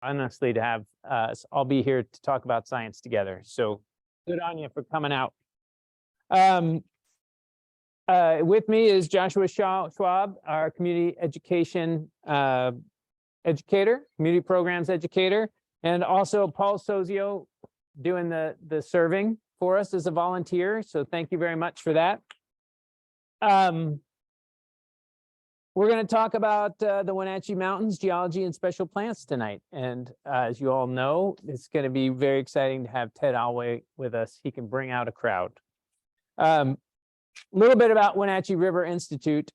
honestly to have us all be here to talk about science together. So good on you for coming out. With me is Joshua Schwab, our community education educator, community programs educator, and also Paul Sozio doing the serving for us as a volunteer. So thank you very much for that. We're going to talk about the Wenatchee Mountains, geology, and special plants tonight. And as you all know, it's going to be very exciting to have Ted Alway with us. He can bring out a crowd. A little bit about Wenatchee River Institute.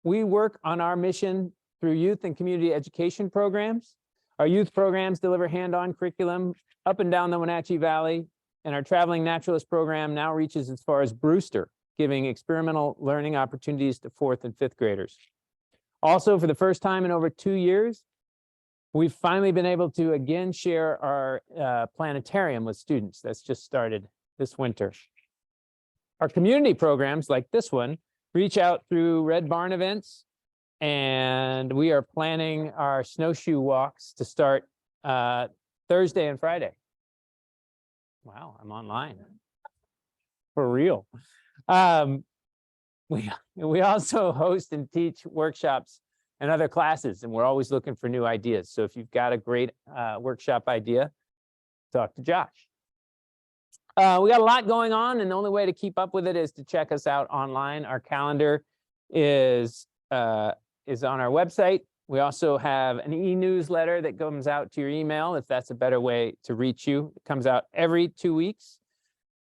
We work on our mission through youth and community education programs. Our youth programs deliver hand-on curriculum up and down the Wenatchee Valley, and our traveling naturalist program now reaches as far as Brewster, giving experimental learning opportunities to 4th and 5th graders. Also, for the first time in over 2 years, we've finally been able to again share our planetarium with students. That's just started this winter. Our community programs, like this one, reach out through Red Barn events, and we are planning our snowshoe walks to start Thursday and Friday. Wow, I'm online. For real. We also host and teach workshops and other classes, and we're always looking for new ideas. So if you've got a great workshop idea, talk to Josh. We got a lot going on, and the only way to keep up with it is to check us out online. Our calendar is on our website. We also have an e-newsletter that comes out to your email, if that's a better way to reach you. It comes out every 2 weeks.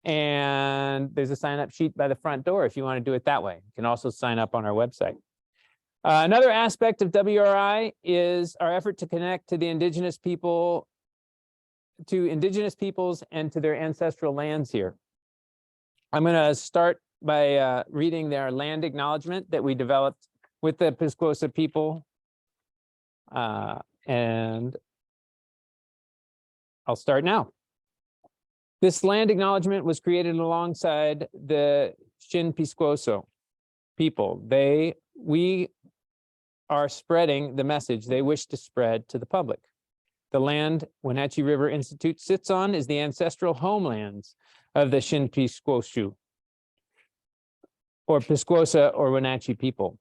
And there's a sign-up sheet by the front door if you want to do it that way. You can also sign up on our website. Another aspect of WRI is our effort to connect to the indigenous people, to indigenous peoples and to their ancestral lands here. I'm going to start by reading their land acknowledgement that we developed with the Piscosa people. And I'll start now. This land acknowledgement was created alongside the Shin-Piscoso people. We are spreading the message they wish to spread to the public. The land Wenatchee River Institute sits on is the ancestral homelands of the Shin-Piscoso, or Piscosa or Wenatchee people.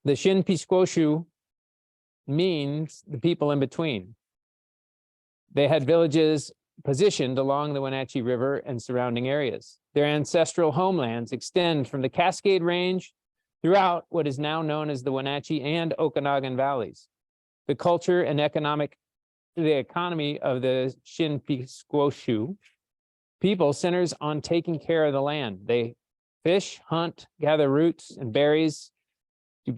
The Shin-Piscoso means the people in between. They had villages positioned along the Wenatchee River and surrounding areas. Their ancestral homelands extend from the Cascade Range throughout what is now known as the Wenatchee and Okanagan valleys. The culture and the economy of the Shin-Piscoso people centers on taking care of the land. They fish, hunt, gather roots and berries, do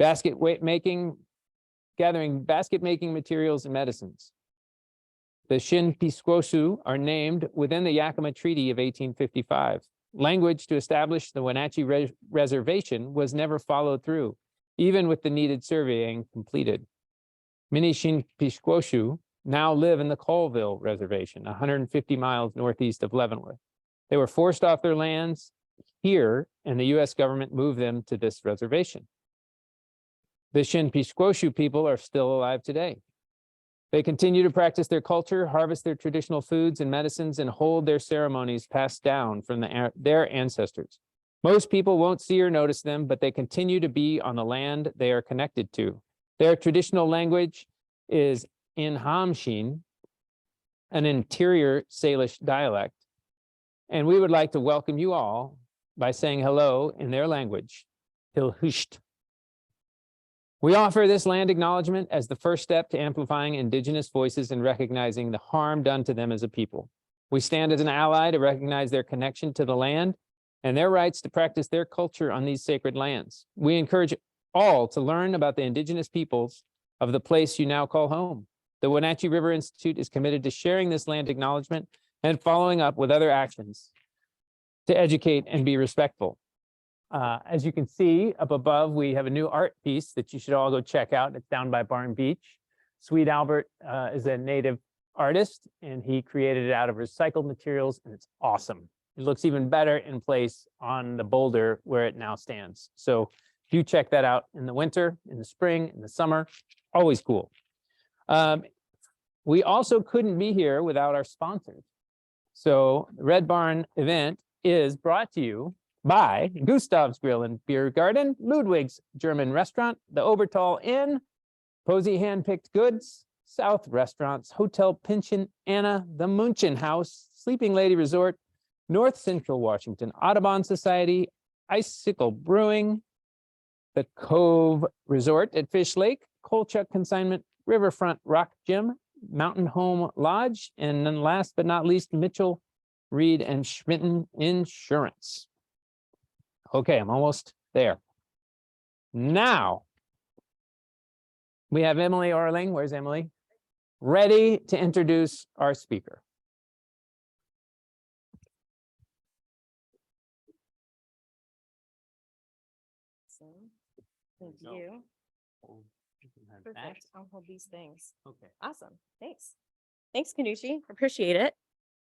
gathering basket making materials and medicines. The Shin-Piscoso are named within the Yakima Treaty of 1855. Language to establish the Wenatchee Reservation was never followed through, even with the needed surveying completed. Many Shin-Piscoso now live in the Colville Reservation, 150 miles northeast of Leavenworth. They were forced off their lands here, and the U.S. government moved them to this reservation. The Shin-Piscoso people are still alive today. They continue to practice their culture, harvest their traditional foods and medicines, and hold their ceremonies passed down from their ancestors. Most people won't see or notice them, but they continue to be on the land they are connected to. Their traditional language is in Hamshin, an interior Salish dialect, and we would like to welcome you all by saying hello in their language, Tilhusht. We offer this land acknowledgement as the first step to amplifying indigenous voices and recognizing the harm done to them as a people. We stand as an ally to recognize their connection to the land and their rights to practice their culture on these sacred lands. We encourage all to learn about the indigenous peoples of the place you now call home. The Wenatchee River Institute is committed to sharing this land acknowledgement and following up with other actions to educate and be respectful. As you can see up above, we have a new art piece that you should all go check out. It's down by Barn Beach. Sweet Albert is a native artist, and he created it out of recycled materials, and it's awesome. It looks even better in place on the boulder where it now stands. So do check that out in the winter, in the spring, in the summer. Always cool. We also couldn't be here without our sponsors. So the Red Barn event is brought to you by Gustav's Grill and Beer Garden, Ludwig's German Restaurant, the Obertal Inn, Posey Handpicked Goods, South Restaurants, Hotel Pension Anna, the Munchen House, Sleeping Lady Resort, North Central Washington Audubon Society, Icicle Brewing, the Cove Resort at Fish Lake, Kolchak Consignment, Riverfront Rock Gym, Mountain Home Lodge, and then last but not least, Mitchell, Reed, and Schmitten Insurance. Okay, I'm almost there. Now, we have Emily Orling. Where's Emily? Ready to introduce our speaker. Thank you. Perfect. I'll hold these things. Okay. Awesome. Thanks. Thanks, Kanuchi. Appreciate it.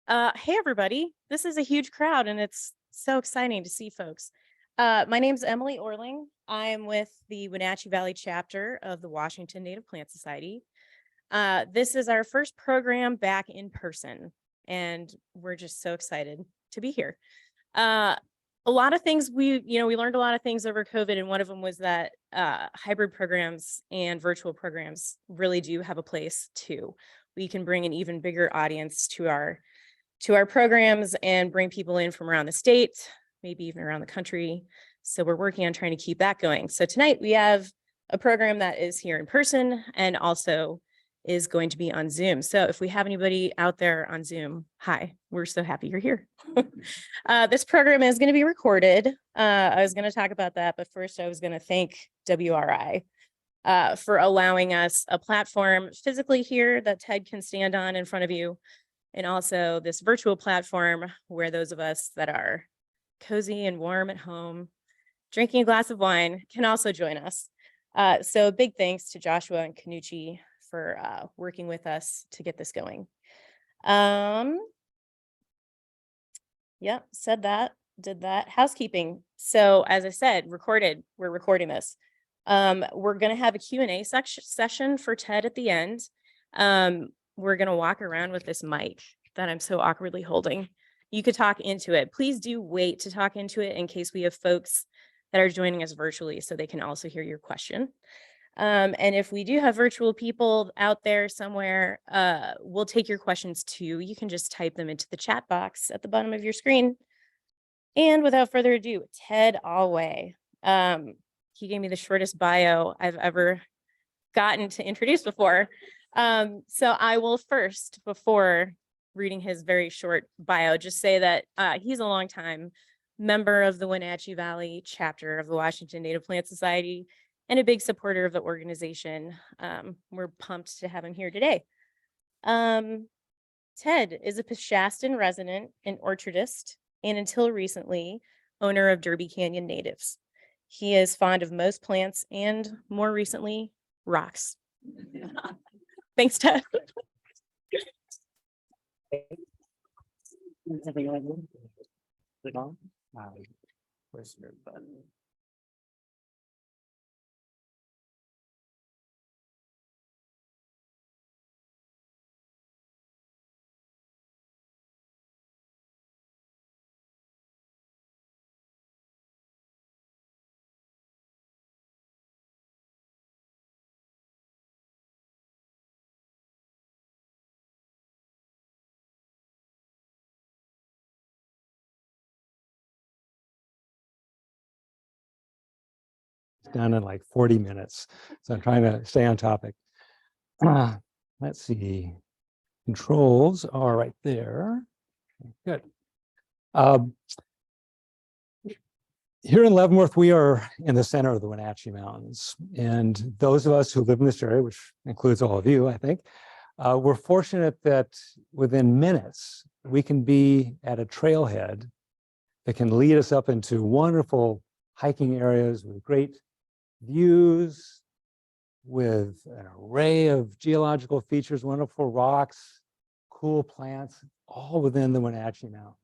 Hey, everybody. This is a huge crowd, and it's so exciting to see folks. My name's Emily Orling. I'm with the Wenatchee Valley chapter of the Washington Native Plant Society. This is our first program back in person, and we're just so excited to be here. A lot of things we learned a lot of things over COVID, and one of them was that hybrid programs and virtual programs really do have a place too. We can bring an even bigger audience to our programs and bring people in from around the state, maybe even around the country. So we're working on trying to keep that going. So tonight we have a program that is here in person and also is going to be on Zoom. So if we have anybody out there on Zoom, hi, we're so happy you're here. This program is going to be recorded. I was going to talk about that, but first I was going to thank WRI for allowing us a platform physically here that Ted can stand on in front of you, and also this virtual platform where those of us that are cozy and warm at home, drinking a glass of wine, can also join us. So big thanks to Joshua and Kanuchi for working with us to get this going. Yep, said that, did that. Housekeeping. So as I said, we're recording this. We're going to have a Q&A session for Ted at the end. We're going to walk around with this mic that I'm so awkwardly holding. You could talk into it. Please do wait to talk into it in case we have folks that are joining us virtually so they can also hear your question. And if we do have virtual people out there somewhere, we'll take your questions too. You can just type them into the chat box at the bottom of your screen. And without further ado, Ted Alway. He gave me the shortest bio I've ever gotten to introduce before. So I will first, before reading his very short bio, just say that he's a longtime member of the Wenatchee Valley chapter of the Washington Native Plant Society and a big supporter of the organization. We're pumped to have him here today. Ted is a Peshastin resident and orchardist, and until recently, owner of Derby Canyon Natives. He is fond of most plants and, more recently, rocks. Thanks, Ted. Where's your button? Done in like 40 minutes. So I'm trying to stay on topic. Let's see. Controls are right there. Good. Here in Leavenworth, we are in the center of the Wenatchee Mountains. And those of us who live in this area, which includes all of you, I think, we're fortunate that within minutes, we can be at a trailhead that can lead us up into wonderful hiking areas with great views, with an array of geological features, wonderful rocks, cool plants, all within the Wenatchee Mountains.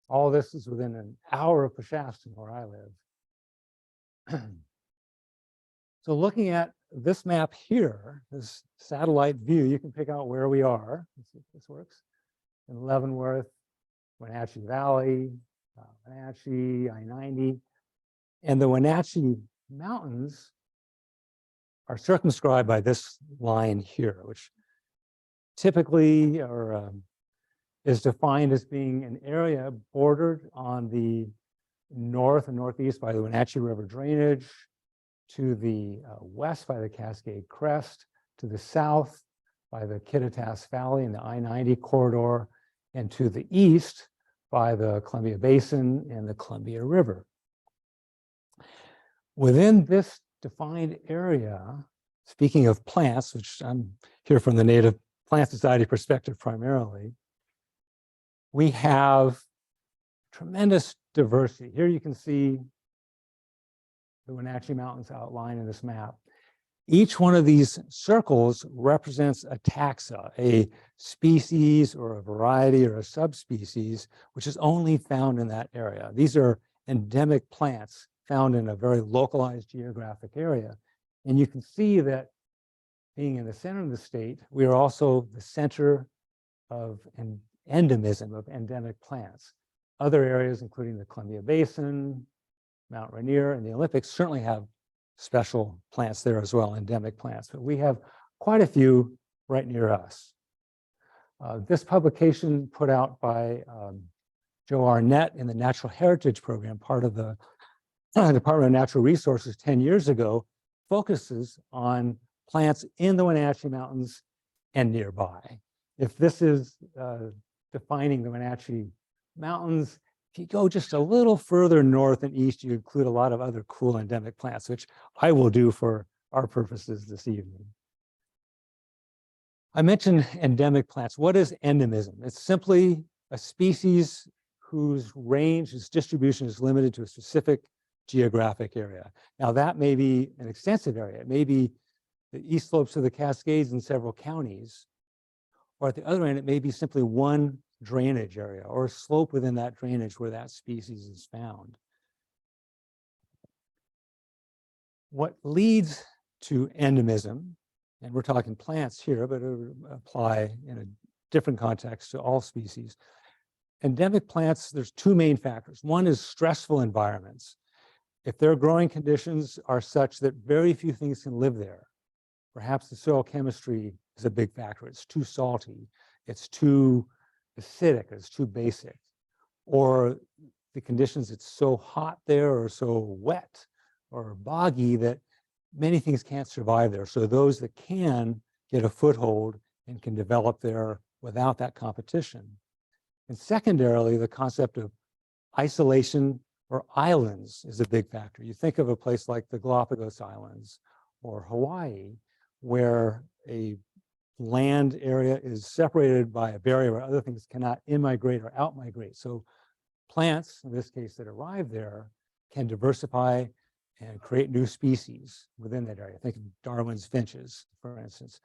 All this is within an hour of Peshastin, where I live. So looking at this map here, this satellite view, you can pick out where we are. Let's see if this works. In Leavenworth, Wenatchee Valley, Wenatchee, I-90. And the Wenatchee Mountains are circumscribed by this line here, which typically is defined as being an area bordered on the north and northeast by the Wenatchee River drainage, to the west by the Cascade Crest, to the south by the Kittitas Valley and the I-90 corridor, and to the east by the Columbia Basin and the Columbia River. Within this defined area, speaking of plants, which I'm here from the Native Plant Society perspective primarily, we have tremendous diversity. Here you can see the Wenatchee Mountains outlined in this map. Each one of these circles represents a taxa, a species or a variety or a subspecies, which is only found in that area. These are endemic plants found in a very localized geographic area. And you can see that being in the center of the state, we are also the center of an endemism of endemic plants. Other areas, including the Columbia Basin, Mount Rainier, and the Olympics, certainly have special plants there as well, endemic plants, but we have quite a few right near us. This publication put out by Joe Arnett in the Natural Heritage Program, part of the Department of Natural Resources 10 years ago, focuses on plants in the Wenatchee Mountains and nearby. If this is defining the Wenatchee Mountains, if you go just a little further north and east, you include a lot of other cool endemic plants, which I will do for our purposes this evening. I mentioned endemic plants. What is endemism? It's simply a species whose range, its distribution is limited to a specific geographic area. Now that may be an extensive area. It may be the east slopes of the Cascades in several counties, or at the other end, it may be simply one drainage area or a slope within that drainage where that species is found. What leads to endemism, and we're talking plants here, but it would apply in a different context to all species. Endemic plants, there's two main factors. One is stressful environments. If their growing conditions are such that very few things can live there, perhaps the soil chemistry is a big factor. It's too salty, it's too acidic, it's too basic, or the conditions, it's so hot there or so wet or boggy that many things can't survive there. So those that can get a foothold and can develop there without that competition. And secondarily, the concept of isolation or islands is a big factor. You think of a place like the Galapagos Islands or Hawaii, where a land area is separated by a barrier where other things cannot in-migrate or out-migrate. So plants, in this case, that arrive there can diversify and create new species within that area. Think of Darwin's finches, for instance.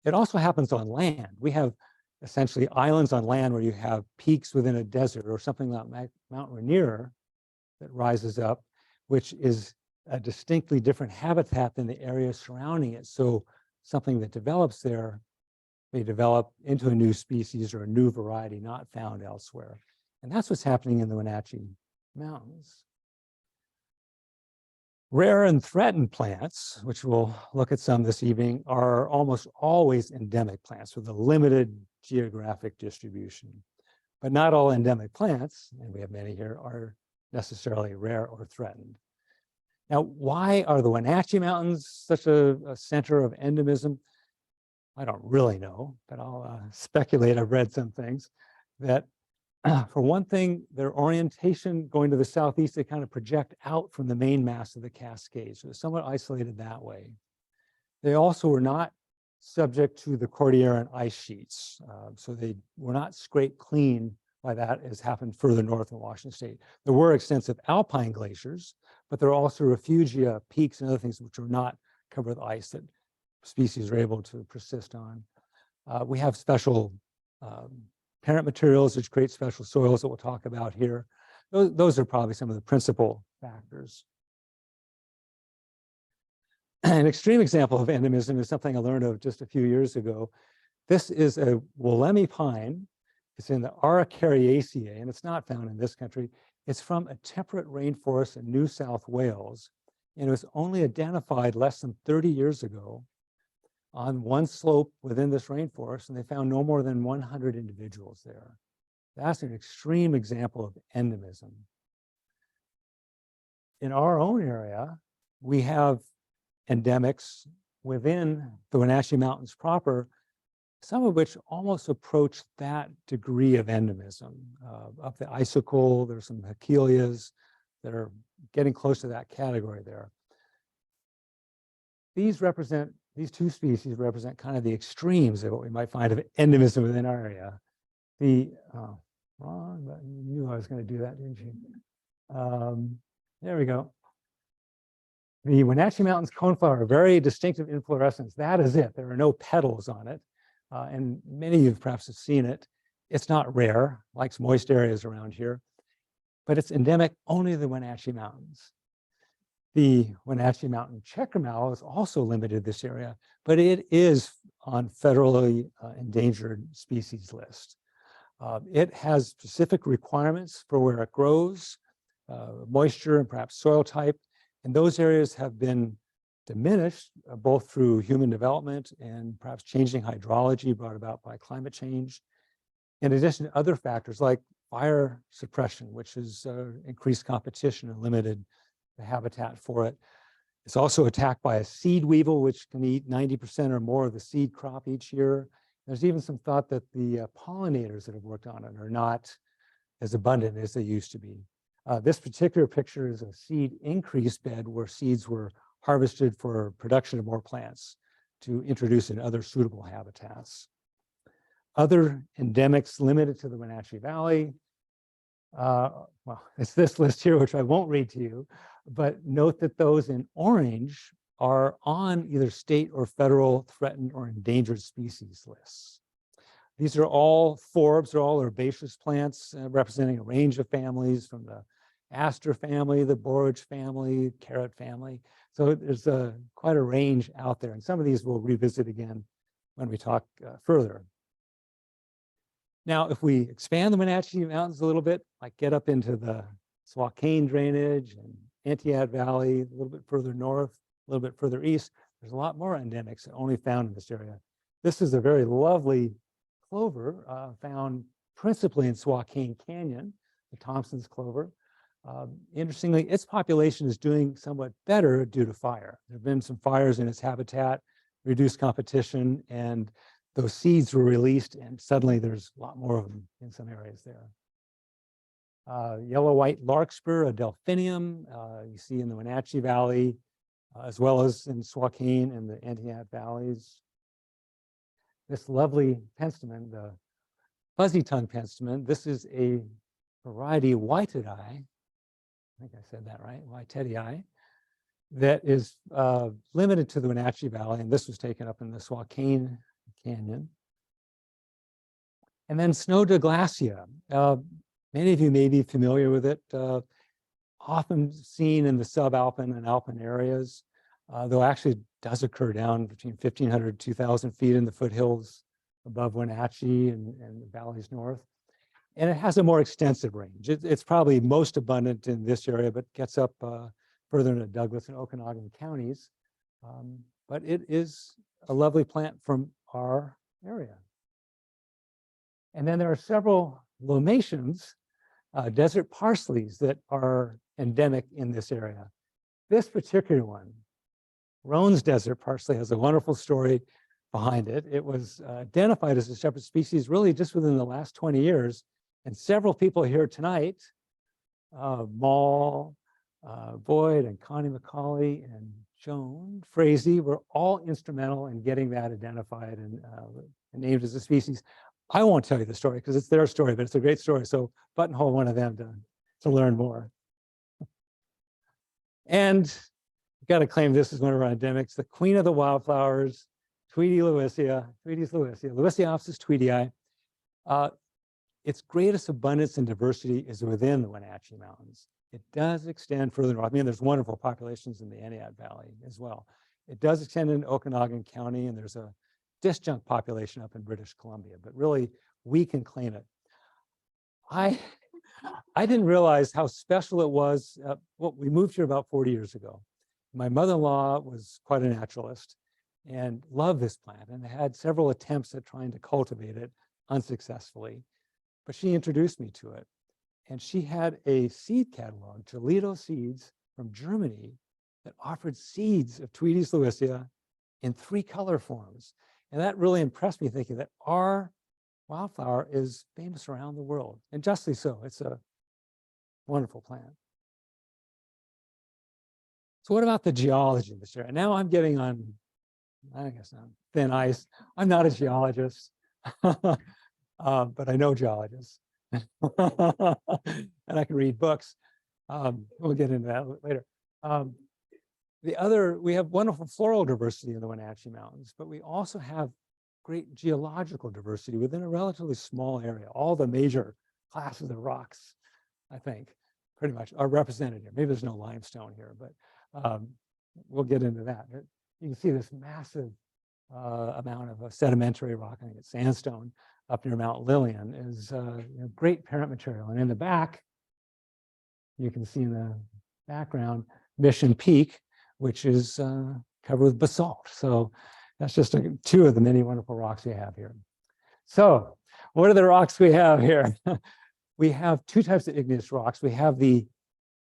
It also happens on land. We have essentially islands on land where you have peaks within a desert or something like Mount Rainier that rises up, which is a distinctly different habitat than the area surrounding it. So something that develops there may develop into a new species or a new variety not found elsewhere. And that's what's happening in the Wenatchee Mountains. Rare and threatened plants, which we'll look at some this evening, are almost always endemic plants with a limited geographic distribution. But not all endemic plants, and we have many here, are necessarily rare or threatened. Now, why are the Wenatchee Mountains such a center of endemism? I don't really know, but I'll speculate. I've read some things that, for one thing, their orientation going to the southeast, they kind of project out from the main mass of the Cascades. So they're somewhat isolated that way. They also were not subject to the Cordilleran ice sheets. So they were not scraped clean by that, as happened further north in Washington state. There were extensive alpine glaciers, but there are also refugia, peaks, and other things which are not covered with ice that species are able to persist on. We have special parent materials which create special soils that we'll talk about here. Those are probably some of the principal factors. An extreme example of endemism is something I learned of just a few years ago. This is a Wollemi pine. It's in the Araucariaceae, and it's not found in this country. It's from a temperate rainforest in New South Wales, and it was only identified less than 30 years ago on one slope within this rainforest, and they found no more than 100 individuals there. That's an extreme example of endemism. In our own area, we have endemics within the Wenatchee Mountains proper, some of which almost approach that degree of endemism. Up the icicle, there's some Hachelias that are getting close to that category there. These two species represent kind of the extremes of what we might find of endemism within our area. Wrong button. You knew I was going to do that, didn't you? There we go. The Wenatchee Mountains coneflower, very distinctive inflorescence. That is it. There are no petals on it. And many of you perhaps have seen it. It's not rare, likes moist areas around here, but it's endemic only to the Wenatchee Mountains. The Wenatchee Mountain checker mallow is also limited to this area, but it is on federally endangered species list. It has specific requirements for where it grows, moisture and perhaps soil type, and those areas have been diminished both through human development and perhaps changing hydrology brought about by climate change, in addition to other factors like fire suppression, which has increased competition and limited the habitat for it. It's also attacked by a seed weevil, which can eat 90% or more of the seed crop each year. There's even some thought that the pollinators that have worked on it are not as abundant as they used to be. This particular picture is a seed increase bed where seeds were harvested for production of more plants to introduce in other suitable habitats. Other endemics limited to the Wenatchee Valley. Well, it's this list here, which I won't read to you, but note that those in orange are on either state or federal threatened or endangered species lists. These are all forbs, they're all herbaceous plants representing a range of families from the aster family, the borage family, carrot family. So there's quite a range out there, and some of these we'll revisit again when we talk further. Now, if we expand the Wenatchee Mountains a little bit, like get up into the Swakane drainage and Entiat Valley, a little bit further north, a little bit further east, there's a lot more endemics only found in this area. This is a very lovely clover found principally in Swakane Canyon, the Thompson's clover. Interestingly, its population is doing somewhat better due to fire. There have been some fires in its habitat, reduced competition, and those seeds were released, and suddenly there's a lot more of them in some areas there. Yellow-white larkspur, a delphinium, you see in the Wenatchee Valley, as well as in Swakane and the Entiat Valleys. This lovely penstemon, the fuzzy-tongued penstemon, this is a variety whited eye. I think I said that right, whitedii, that is limited to the Wenatchee Valley, and this was taken up in the Swakane Canyon. And then snow douglasia. Many of you may be familiar with it, often seen in the subalpine and alpine areas, though actually it does occur down between 1,500 to 2,000 feet in the foothills above Wenatchee and the valleys north. And it has a more extensive range. It's probably most abundant in this area, but gets up further into Douglas and Okanagan counties. But it is a lovely plant from our area. And then there are several lomations, desert parsleys, that are endemic in this area. This particular one, Roan's desert parsley, has a wonderful story behind it. It was identified as a separate species really just within the last 20 years. And several people here tonight, Maul, Boyd, and Connie McCauley, and Joan Frazee, were all instrumental in getting that identified and named as a species. I won't tell you the story because it's their story, but it's a great story. So buttonhole one of them to learn more. And we've got to claim this is one of our endemics, the queen of the wildflowers, Tweedia lewisia, Lewisiopsis tweedii. Its greatest abundance and diversity is within the Wenatchee Mountains. It does extend further north. I mean, there's wonderful populations in the Entiat Valley as well. It does extend into Okanagan County, and there's a disjunct population up in British Columbia, but really we can claim it. I didn't realize how special it was. Well, we moved here about 40 years ago. My mother-in-law was quite a naturalist and loved this plant and had several attempts at trying to cultivate it unsuccessfully. But she introduced me to it. And she had a seed catalog, Toledo seeds from Germany, that offered seeds of Tweetes lewisia in 3 color forms. And that really impressed me, thinking that our wildflower is famous around the world, and justly so. It's a wonderful plant. So what about the geology of this area? Now I'm getting on, I guess, on thin ice. I'm not a geologist, but I know geologists. And I can read books. We'll get into that later. We have wonderful floral diversity in the Wenatchee Mountains, but we also have great geological diversity within a relatively small area. All the major classes of rocks, I think, pretty much are represented here. Maybe there's no limestone here, but we'll get into that. You can see this massive amount of sedimentary rock. I think it's sandstone up near Mount Lillian is great parent material. And in the back, you can see in the background, Mission Peak, which is covered with basalt. So that's just 2 of the many wonderful rocks we have here. So what are the rocks we have here? We have 2 types of igneous rocks. We have the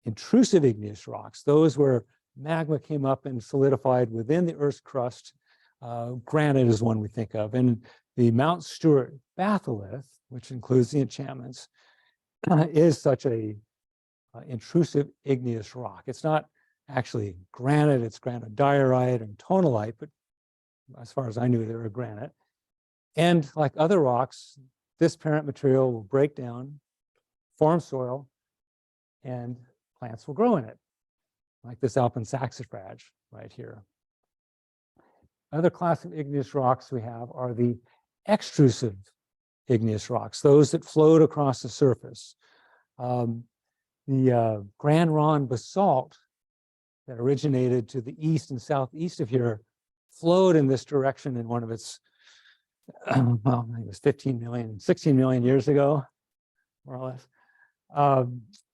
intrusive igneous rocks, those where magma came up and solidified within the Earth's crust. Granite is one we think of. And the Mount Stewart batholith, which includes the enchantments, is such a intrusive igneous rock. It's not actually granite, it's granodiorite and tonalite, but as far as I knew, they were granite. And like other rocks, this parent material will break down, form soil, and plants will grow in it, like this alpine saxifrage right here. Other class of igneous rocks we have are the extrusive igneous rocks, those that float across the surface. The Grand Ronde basalt that originated to the east and southeast of here flowed in this direction in one of its, well, I think it was 16 million years ago, more or less.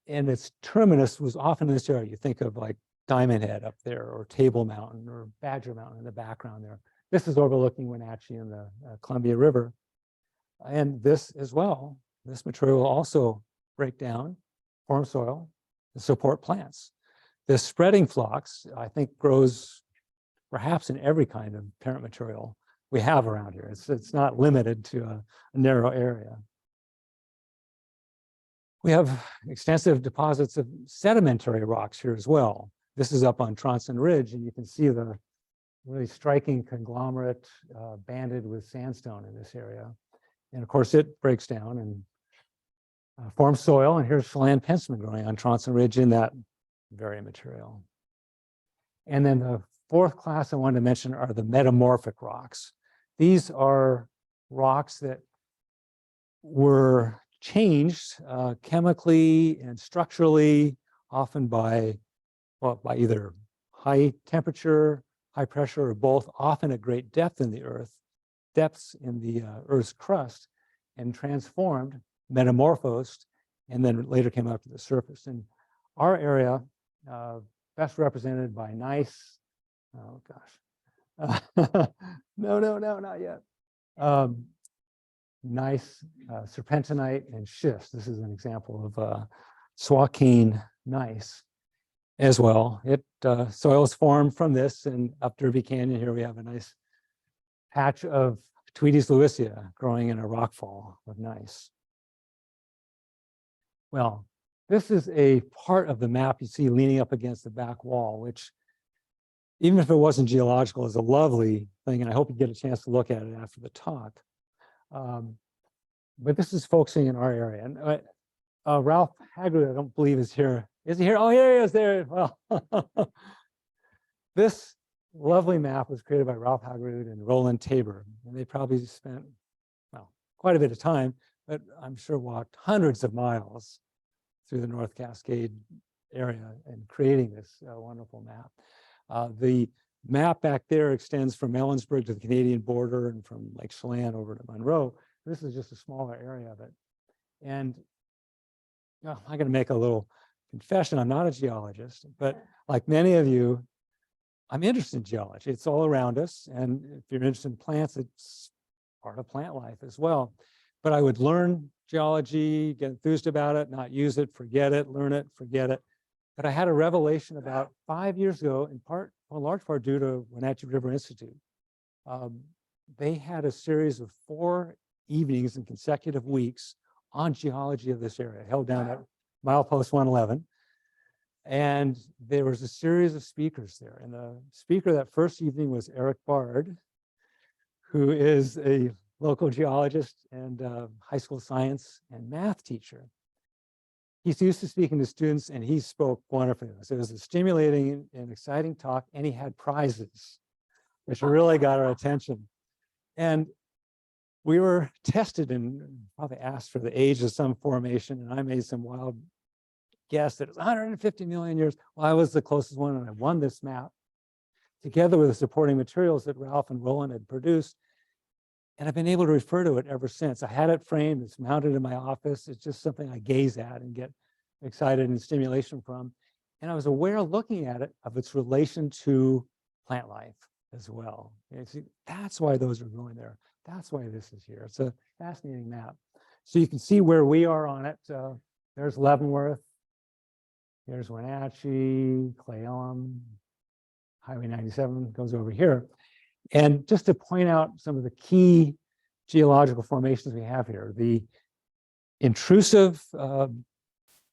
And its terminus was often in this area. You think of like Diamond Head up there, or Table Mountain, or Badger Mountain in the background there. This is overlooking Wenatchee and the Columbia River. And this as well, this material will also break down, form soil, and support plants. This spreading phlox, I think, grows perhaps in every kind of parent material we have around here. It's not limited to a narrow area. We have extensive deposits of sedimentary rocks here as well. This is up on Tronson Ridge, and you can see the really striking conglomerate banded with sandstone in this area. And of course, it breaks down and forms soil. And here's Chelan penstemon growing on Tronson Ridge in that very material. And then the 4th class I wanted to mention are the metamorphic rocks. These are rocks that were changed chemically and structurally, often by either high temperature, high pressure, or both, often at great depths in the Earth's crust, and transformed, metamorphosed, and then later came up to the surface. In our area, best represented by nice, oh gosh, no, not yet. Nice serpentinite and schist. This is an example of Swakane gneiss as well. Soil is formed from this, and up Derby Canyon here we have a nice patch of Tweetes lewisia growing in a rockfall of gneiss. Well, this is a part of the map you see leaning up against the back wall, which, even if it wasn't geological, is a lovely thing, and I hope you get a chance to look at it after the talk. But this is focusing in our area. And Ralph Haggard, I don't believe, is here. Is he here? Oh, here he is there. Well, this lovely map was created by Ralph Haggard and Roland Tabor. And they probably spent, well, quite a bit of time, but I'm sure walked hundreds of miles through the North Cascade area and creating this wonderful map. The map back there extends from Ellensburg to the Canadian border and from Lake Chelan over to Monroe. This is just a smaller area of it. And I'm going to make a little confession. I'm not a geologist, but like many of you, I'm interested in geology. It's all around us. And if you're interested in plants, it's part of plant life as well. But I would learn geology, get enthused about it, not use it, forget it, learn it, forget it. But I had a revelation about 5 years ago, in large part due to Wenatchee River Institute. They had a series of 4 evenings in consecutive weeks on geology of this area, held down at milepost 111. And there was a series of speakers there. And the speaker that first evening was Eric Bard, who is a local geologist and high school science and math teacher. He's used to speaking to students, and he spoke wonderfully. So it was a stimulating and exciting talk, and he had prizes, which really got our attention. And we were tested and probably asked for the age of some formation, and I made some wild guess that it was 150 million years. Well, I was the closest one, and I won this map together with the supporting materials that Ralph and Roland had produced. And I've been able to refer to it ever since. I had it framed, it's mounted in my office. It's just something I gaze at and get excited and stimulation from. And I was aware, looking at it, of its relation to plant life as well. And see, that's why those are growing there. That's why this is here. It's a fascinating map. So you can see where we are on it. There's Leavenworth. Here's Wenatchee, Clay Elm, Highway 97 goes over here. And just to point out some of the key geological formations we have here, the intrusive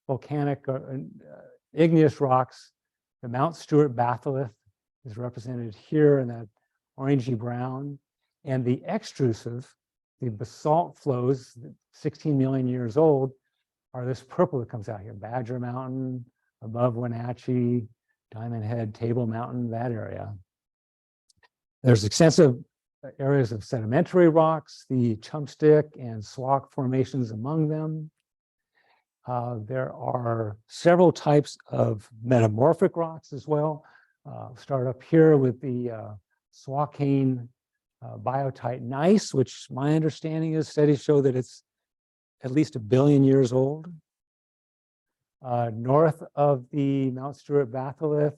volcanic igneous rocks, the Mount Stewart batholith is represented here in that orangey brown, and the extrusive, the basalt flows, 16 million years old, are this purple that comes out here, Badger Mountain, above Wenatchee, Diamond Head, Table Mountain, that area. There's extensive areas of sedimentary rocks, the Chumpstick and Swak formations among them. There are several types of metamorphic rocks as well. Start up here with the Swakane biotite gneiss, which my understanding is studies show that it's at least 1 billion years old. North of the Mount Stewart batholith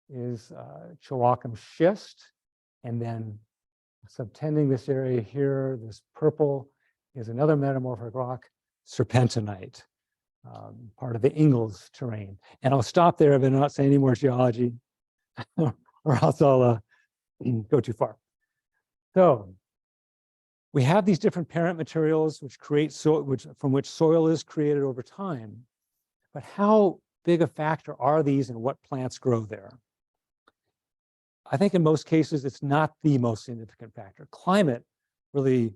is Chewaucam schist. And then subtending this area here, this purple, is another metamorphic rock, serpentinite, part of the Ingalls terrain. And I'll stop there if I not say any more geology, or else I'll go too far. So we have these different parent materials which create from which soil is created over time. But how big a factor are these and what plants grow there? I think in most cases, it's not the most significant factor. Climate really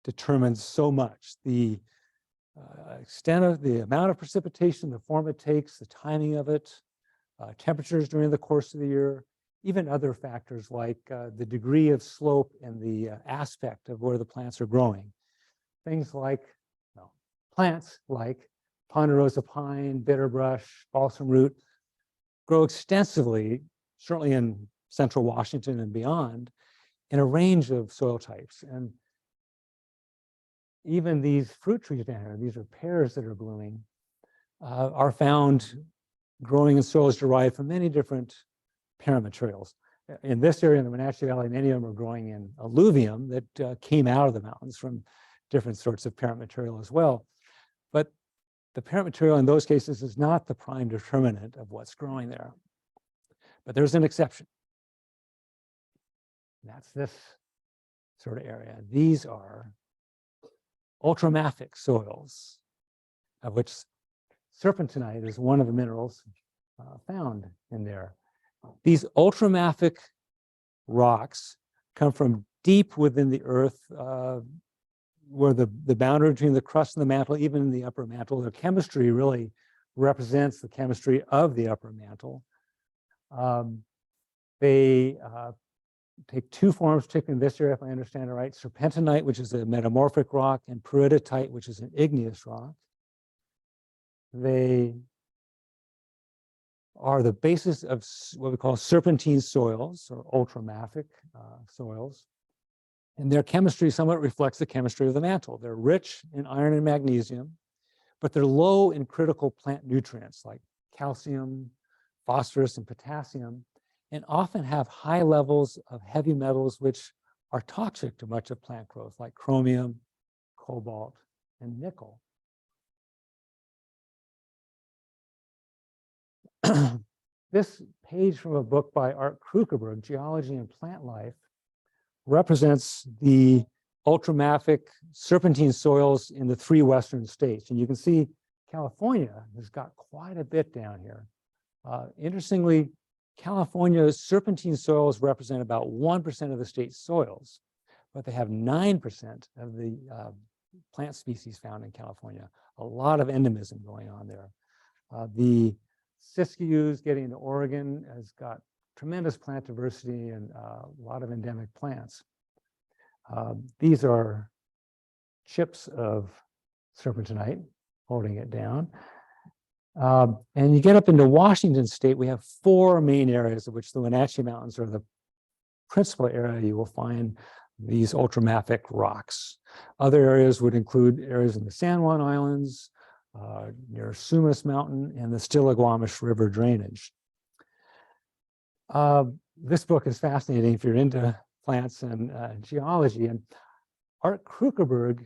determines so much. The extent of the amount of precipitation, the form it takes, the timing of it, temperatures during the course of the year, even other factors like the degree of slope and the aspect of where the plants are growing. Things like, plants like ponderosa pine, bitterbrush, balsam root grow extensively, certainly in central Washington and beyond, in a range of soil types. And even these fruit trees down here, these are pears that are blooming, are found growing in soils derived from many different parent materials. In this area, in the Wenatchee Valley, many of them are growing in alluvium that came out of the mountains from different sorts of parent material as well. But the parent material in those cases is not the prime determinant of what's growing there. But there's an exception. That's this sort of area. These are ultramafic soils, of which serpentinite is one of the minerals found in there. These ultramafic rocks come from deep within the earth, where the boundary between the crust and the mantle, even in the upper mantle, their chemistry really represents the chemistry of the upper mantle. They take 2 forms, particularly in this area, if I understand it right: serpentinite, which is a metamorphic rock, and peridotite, which is an igneous rock. They are the basis of what we call serpentine soils or ultramafic soils. And their chemistry somewhat reflects the chemistry of the mantle. They're rich in iron and magnesium, but they're low in critical plant nutrients like calcium, phosphorus, and potassium, and often have high levels of heavy metals which are toxic to much of plant growth, like chromium, cobalt, and nickel. This page from a book by Art Krugerberg, Geology and Plant Life, represents the ultramafic serpentine soils in the 3 western states. And you can see California has got quite a bit down here. Interestingly, California's serpentine soils represent about 1% of the state's soils, but they have 9% of the plant species found in California. A lot of endemism going on there. The Siskiyous getting into Oregon has got tremendous plant diversity and a lot of endemic plants. These are chips of serpentinite holding it down. And you get up into Washington state, we have 4 main areas, of which the Wenatchee Mountains are the principal area you will find these ultramafic rocks. Other areas would include areas in the San Juan Islands, near Sumas Mountain, and the Stillaguamish River drainage. This book is fascinating if you're into plants and geology. And Art Krugerberg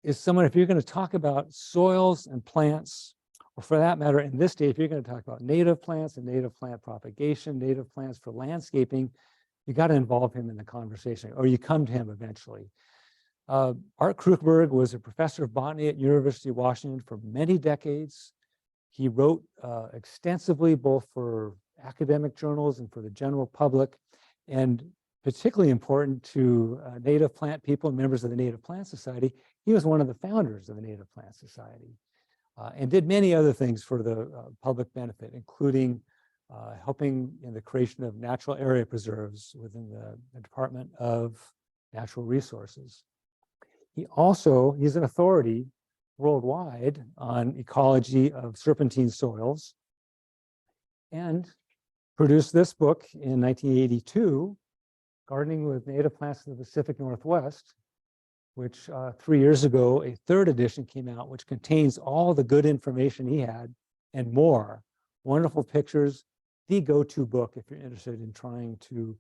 is someone, if you're going to talk about soils and plants, or for that matter, in this day, if you're going to talk about native plants and native plant propagation, native plants for landscaping, you got to involve him in the conversation, or you come to him eventually. Art Krugerberg was a professor of botany at University of Washington for many decades. He wrote extensively, both for academic journals and for the general public, and particularly important to native plant people and members of the Native Plant Society. He was one of the founders of the Native Plant Society and did many other things for the public benefit, including helping in the creation of natural area preserves within the Department of Natural Resources. He's an authority worldwide on ecology of serpentine soils, and produced this book in 1982, Gardening with Native Plants in the Pacific Northwest, which 3 years ago, a 3rd edition came out, which contains all the good information he had and more. Wonderful pictures, the go-to book if you're interested in trying to,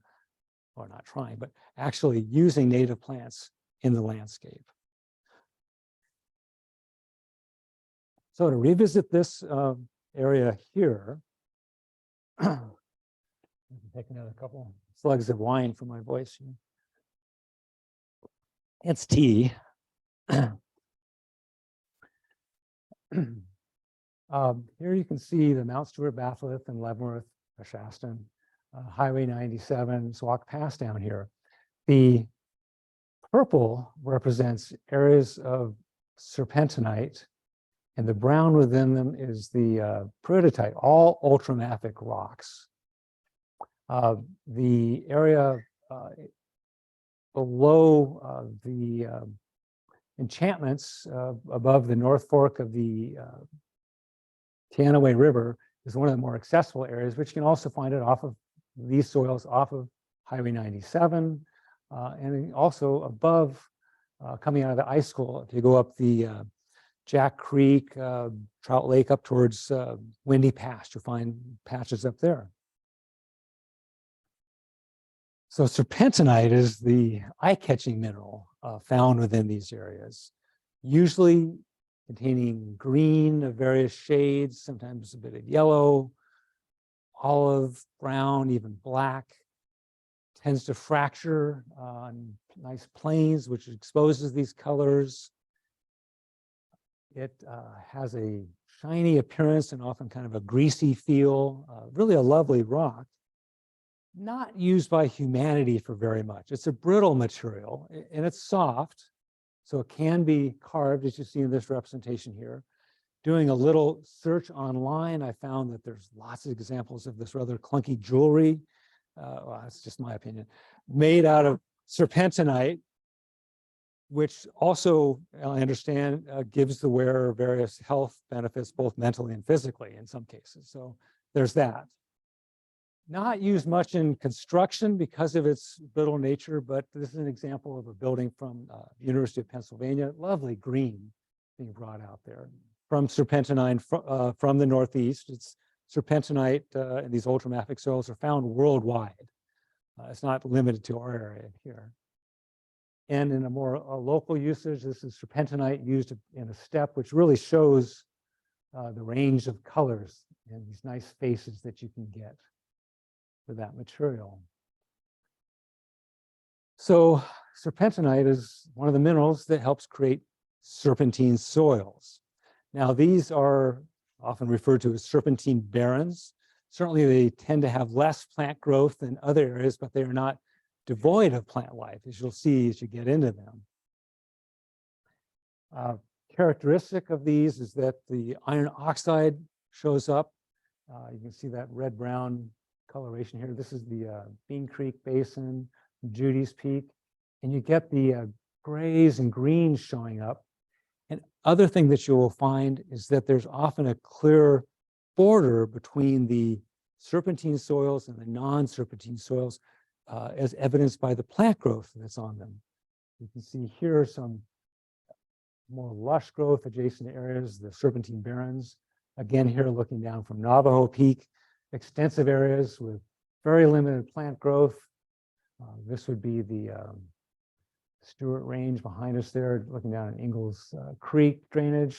or not trying, but actually using native plants in the landscape. So to revisit this area here, take another couple slugs of wine for my voice. It's tea. Here you can see the Mount Stewart Batholith and Leavenworth, Peshastin, Highway 97. So walk past down here. The purple represents areas of serpentinite, and the brown within them is the peridotite, all ultramafic rocks. The area below the enchantments above the North Fork of the Alway River is one of the more accessible areas, which you can also find it off of these soils off of Highway 97, and also above, coming out of the ice school. If you go up the Jack Creek, Trout Lake up towards Windy Pass, you'll find patches up there. So serpentinite is the eye-catching mineral found within these areas, usually containing green of various shades, sometimes a bit of yellow, olive, brown, even black. Tends to fracture on nice plains, which exposes these colors. It has a shiny appearance and often kind of a greasy feel, really a lovely rock. Not used by humanity for very much. It's a brittle material and it's soft, so it can be carved, as you see in this representation here. Doing a little search online, I found that there's lots of examples of this rather clunky jewelry. Well, that's just my opinion, made out of serpentinite, which also, I understand, gives the wearer various health benefits, both mentally and physically in some cases. So there's that. Not used much in construction because of its brittle nature, but this is an example of a building from University of Pennsylvania, lovely green being brought out there from serpentinite from the Northeast. It's serpentinite and these ultramafic soils are found worldwide. It's not limited to our area here. And in a more local usage, this is serpentinite used in a step, which really shows the range of colors and these nice faces that you can get with that material. So serpentinite is one of the minerals that helps create serpentine soils. Now, these are often referred to as serpentine barrens. Certainly, they tend to have less plant growth than other areas, but they are not devoid of plant life, as you'll see as you get into them. Characteristic of these is that the iron oxide shows up. You can see that red-brown coloration here. This is the Bean Creek Basin, Judy's Peak, and you get the grays and greens showing up. And other thing that you will find is that there's often a clear border between the serpentine soils and the non-serpentine soils, as evidenced by the plant growth that's on them. You can see here some more lush growth adjacent areas, the serpentine barrens. Again, here looking down from Navajo Peak, extensive areas with very limited plant growth. This would be the Stewart Range behind us there, looking down at Ingalls Creek drainage.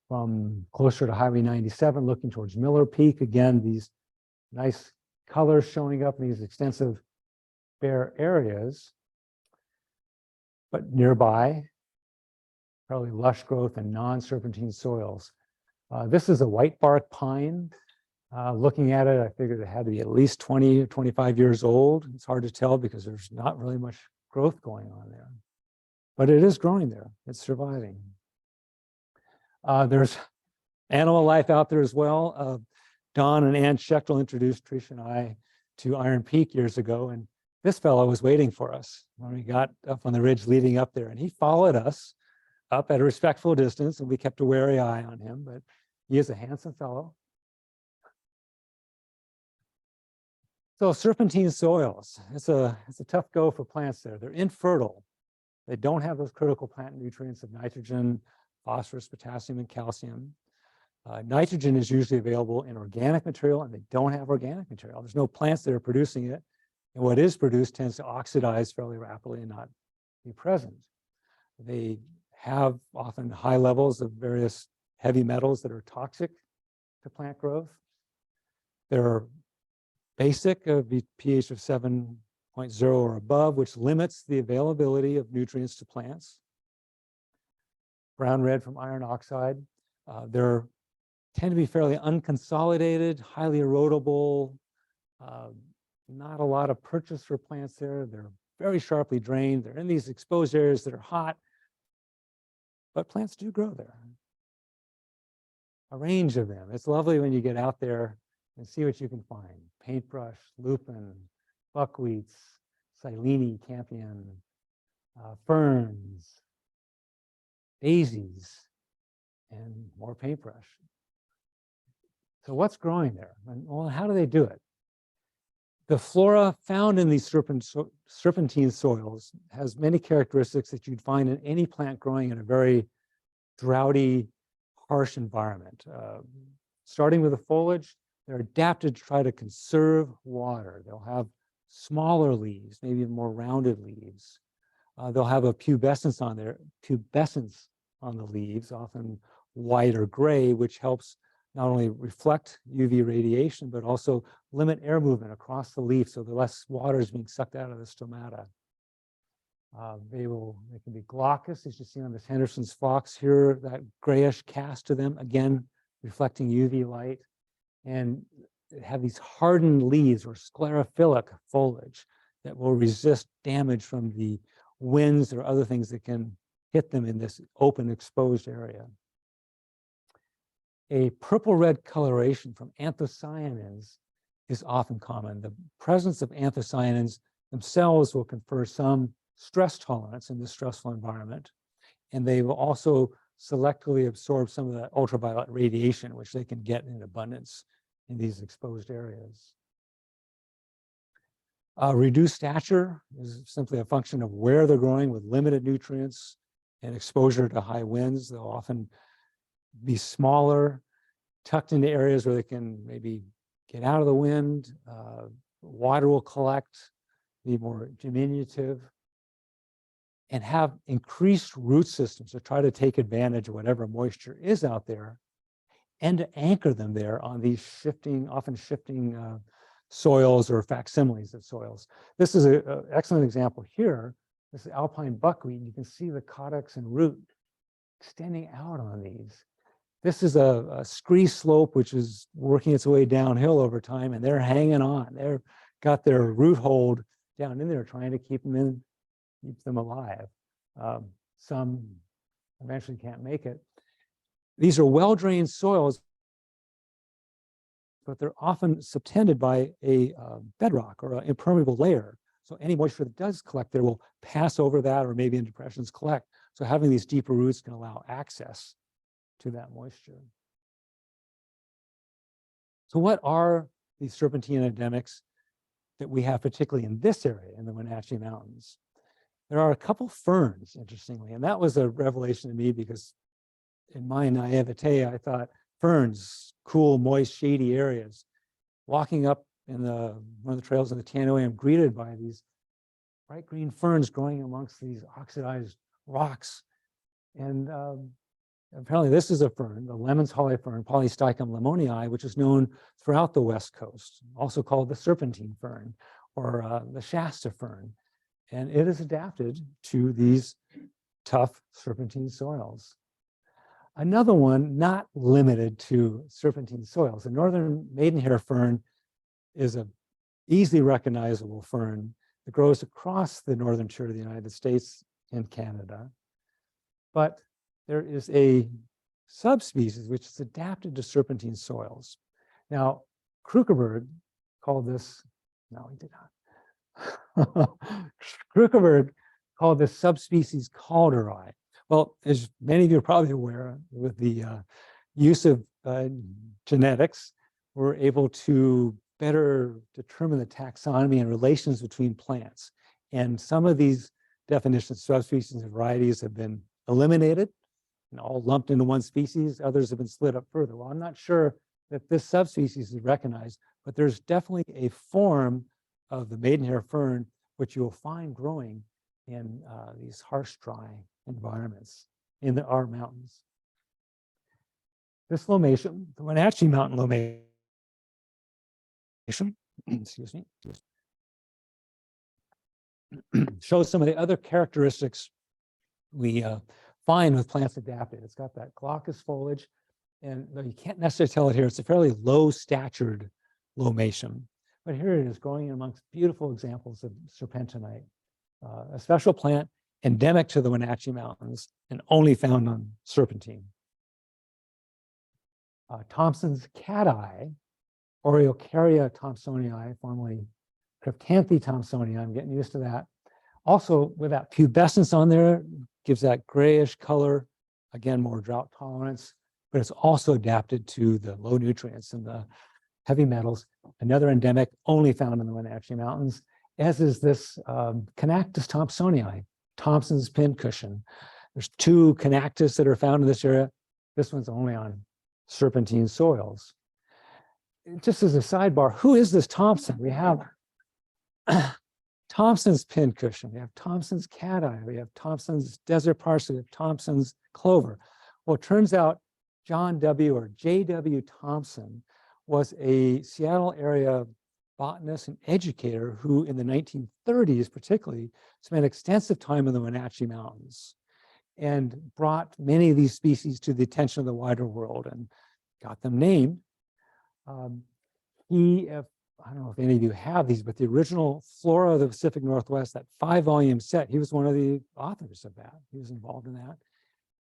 From closer to Highway 97, looking towards Miller Peak. Again, these nice colors showing up in these extensive bare areas. But nearby, probably lush growth and non-serpentine soils. This is a white bark pine. Looking at it, I figured it had to be at least 20 or 25 years old. It's hard to tell because there's not really much growth going on there. But it is growing there. It's surviving. There's animal life out there as well. Don and Ann Schechtel introduced Tricia and I to Iron Peak years ago, and this fellow was waiting for us when we got up on the ridge leading up there, and he followed us up at a respectful distance, and we kept a wary eye on him, but he is a handsome fellow. So serpentine soils, it's a tough go for plants there. They're infertile. They don't have those critical plant nutrients of nitrogen, phosphorus, potassium, and calcium. Nitrogen is usually available in organic material, and they don't have organic material. There's no plants that are producing it, and what is produced tends to oxidize fairly rapidly and not be present. They have often high levels of various heavy metals that are toxic to plant growth. They're basic, a pH of 7.0 or above, which limits the availability of nutrients to plants. Brown red from iron oxide. They're tend to be fairly unconsolidated, highly erodible, not a lot of purchase for plants there. They're very sharply drained. They're in these exposed areas that are hot, but plants do grow there. A range of them. It's lovely when you get out there and see what you can find. Paintbrush, lupin, buckwheats, silene, campion, ferns, daisies, and more paintbrush. So what's growing there? And, well, how do they do it? The flora found in these serpentine soils has many characteristics that you'd find in any plant growing in a very droughty, harsh environment. Starting with the foliage, they're adapted to try to conserve water. They'll have smaller leaves, maybe more rounded leaves. They'll have a pubescence on the leaves, often white or gray, which helps not only reflect UV radiation, but also limit air movement across the leaf so the less water is being sucked out of the stomata. They can be glaucous, as you see on this Henderson's fox here, that grayish cast to them, again, reflecting UV light, and have these hardened leaves or sclerophilic foliage that will resist damage from the winds or other things that can hit them in this open exposed area. A purple-red coloration from anthocyanins is often common. The presence of anthocyanins themselves will confer some stress tolerance in this stressful environment, and they will also selectively absorb some of that ultraviolet radiation, which they can get in abundance in these exposed areas. Reduced stature is simply a function of where they're growing with limited nutrients and exposure to high winds. They'll often be smaller, tucked into areas where they can maybe get out of the wind. Water will collect, be more diminutive, and have increased root systems to try to take advantage of whatever moisture is out there and to anchor them there on these shifting, often shifting soils or facsimiles of soils. This is an excellent example here. This is alpine buckwheat. You can see the caudix and root extending out on these. This is a scree slope, which is working its way downhill over time, and they're hanging on. They've got their root hold down in there, trying to keep them in, keep them alive. Some eventually can't make it. These are well-drained soils, but they're often subtended by a bedrock or an impermeable layer. So any moisture that does collect there will pass over that, or maybe in depressions collect. So having these deeper roots can allow access to that moisture. So what are these serpentine endemics that we have, particularly in this area, in the Wenatchee Mountains? There are a couple ferns, interestingly, and that was a revelation to me because in my naivete, I thought ferns, cool, moist, shady areas. Walking up in one of the trails in the Tanaway, I'm greeted by these bright green ferns growing amongst these oxidized rocks. And apparently this is a fern, the Lemon's holly fern, Polystachym lemonii, which is known throughout the West Coast, also called the serpentine fern or the Shasta fern. And it is adapted to these tough serpentine soils. Another one not limited to serpentine soils. The northern maidenhair fern is an easily recognizable fern that grows across the northern tier of the United States and Canada. But there is a subspecies which is adapted to serpentine soils. Now, Krukeberg called this, no, he did not. Krukeberg called this subspecies calderi. Well, as many of you are probably aware, with the use of genetics, we're able to better determine the taxonomy and relations between plants. And some of these definitions, subspecies and varieties, have been eliminated and all lumped into one species. Others have been split up further. Well, I'm not sure that this subspecies is recognized, but there's definitely a form of the maidenhair fern which you'll find growing in these harsh, dry environments in our mountains. This lomation, the Wenatchee Mountain lomation, excuse me, shows some of the other characteristics we find with plants adapted. It's got that glaucous foliage, and though you can't necessarily tell it here, it's a fairly low-statured lomation. But here it is growing amongst beautiful examples of serpentinite, a special plant endemic to the Wenatchee Mountains and only found on serpentine. Thompson's cat-eye, Oriocaria thompsonii, formerly Cryptanthe thompsonii, I'm getting used to that. Also, with that pubescence on there, gives that grayish color, again, more drought tolerance, but it's also adapted to the low nutrients and the heavy metals. Another endemic only found in the Wenatchee Mountains, as is this Chenactis thompsonii, Thompson's pincushion. There's two Chenactis that are found in this area. This one's only on serpentine soils. Just as a sidebar, who is this Thompson? We have Thompson's pincushion, we have Thompson's cat-eye, we have Thompson's desert parsley, we have Thompson's clover. Well, it turns out John W. or J.W. Thompson was a Seattle area botanist and educator who in the 1930s particularly spent extensive time in the Wenatchee Mountains and brought many of these species to the attention of the wider world and got them named. I don't know if any of you have these, but the original Flora of the Pacific Northwest, that 5-volume set, he was one of the authors of that. He was involved in that.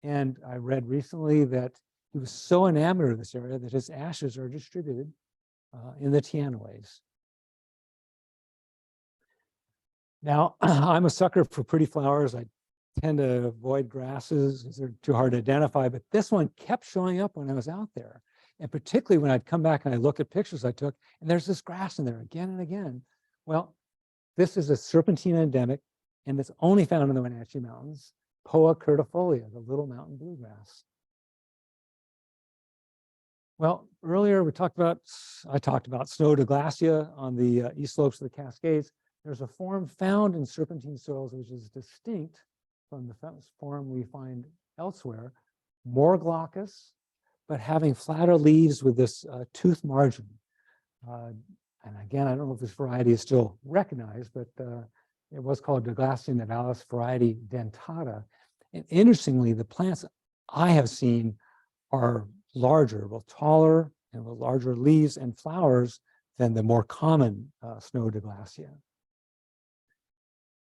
And I read recently that he was so enamored of this area that his ashes are distributed in the Teanaways. Now, I'm a sucker for pretty flowers. I tend to avoid grasses because they're too hard to identify, but this one kept showing up when I was out there. And particularly when I'd come back and I look at pictures I took, and there's this grass in there again and again. Well, this is a serpentine endemic, and it's only found in the Wenatchee Mountains, Poa curtifolia, the little mountain bluegrass. Well, earlier I talked about snow deglacia on the east slopes of the Cascades. There's a form found in serpentine soils which is distinct from the form we find elsewhere, more glaucous, but having flatter leaves with this tooth margin. And again, I don't know if this variety is still recognized, but it was called Douglasia nivalis variety dentata. And interestingly, the plants I have seen are larger, both taller and with larger leaves and flowers than the more common snow Douglasia.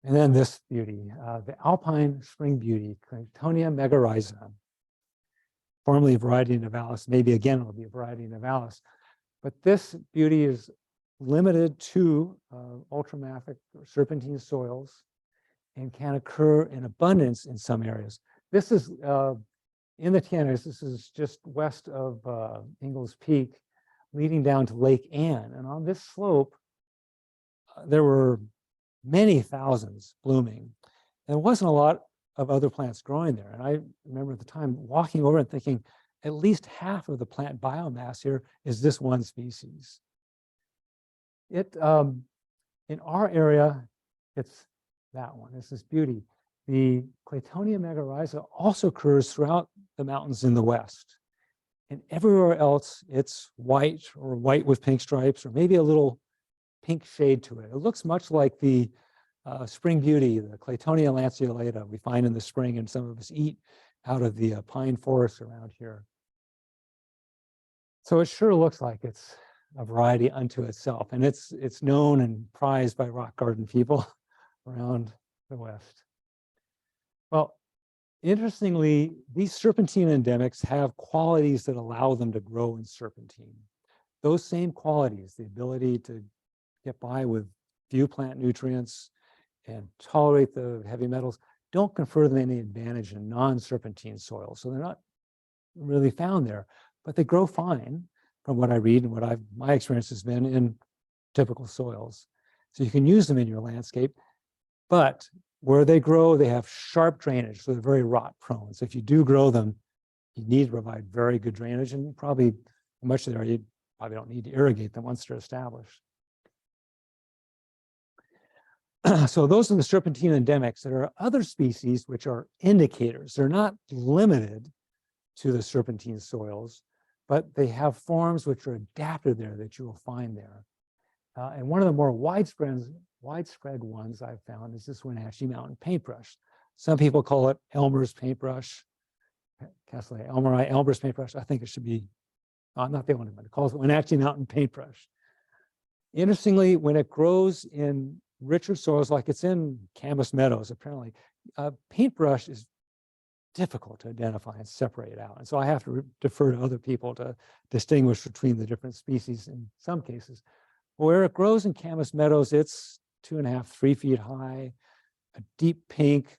And then this beauty, the alpine spring beauty, Claytonia megarrhiza, formerly a variety nivalis, maybe again it'll be a variety nivalis. But this beauty is limited to ultramafic or serpentine soils and can occur in abundance in some areas. This is in the Tanners, this is just west of Ingalls Peak, leading down to Lake Anne. And on this slope, there were many thousands blooming. And there wasn't a lot of other plants growing there. And I remember at the time walking over and thinking, at least half of the plant biomass here is this one species. It in our area, it's that one. It's this beauty. The Claytonia megarrhiza also occurs throughout the mountains in the west. And everywhere else, it's white or white with pink stripes, or maybe a little pink shade to it. It looks much like the spring beauty, the Claytonia lanceolata we find in the spring, and some of us eat out of the pine forests around here. So it sure looks like it's a variety unto itself, and it's known and prized by rock garden people around the west. Well, interestingly, these serpentine endemics have qualities that allow them to grow in serpentine. Those same qualities, the ability to get by with few plant nutrients and tolerate the heavy metals, don't confer them any advantage in non-serpentine soils. So they're not really found there, but they grow fine from what I read and what my experience has been in typical soils. So you can use them in your landscape, but where they grow, they have sharp drainage, so they're very rot prone. So if you do grow them, you need to provide very good drainage, and probably much of the area, you probably don't need to irrigate them once they're established. So those are the serpentine endemics. There are other species which are indicators. They're not limited to the serpentine soils, but they have forms which are adapted there that you will find there. And one of the more widespread ones I've found is this Wenatchee Mountain paintbrush. Some people call it Elmer's paintbrush, Cassalaea elmeri, Elmer's paintbrush. I think it should be, not the only one. It calls it Wenatchee Mountain paintbrush. Interestingly, when it grows in richer soils, like it's in Camas Meadows, apparently, paintbrush is difficult to identify and separate out. And so I have to defer to other people to distinguish between the different species in some cases. Where it grows in Camas Meadows, it's 2.5, 3 feet high, a deep pink,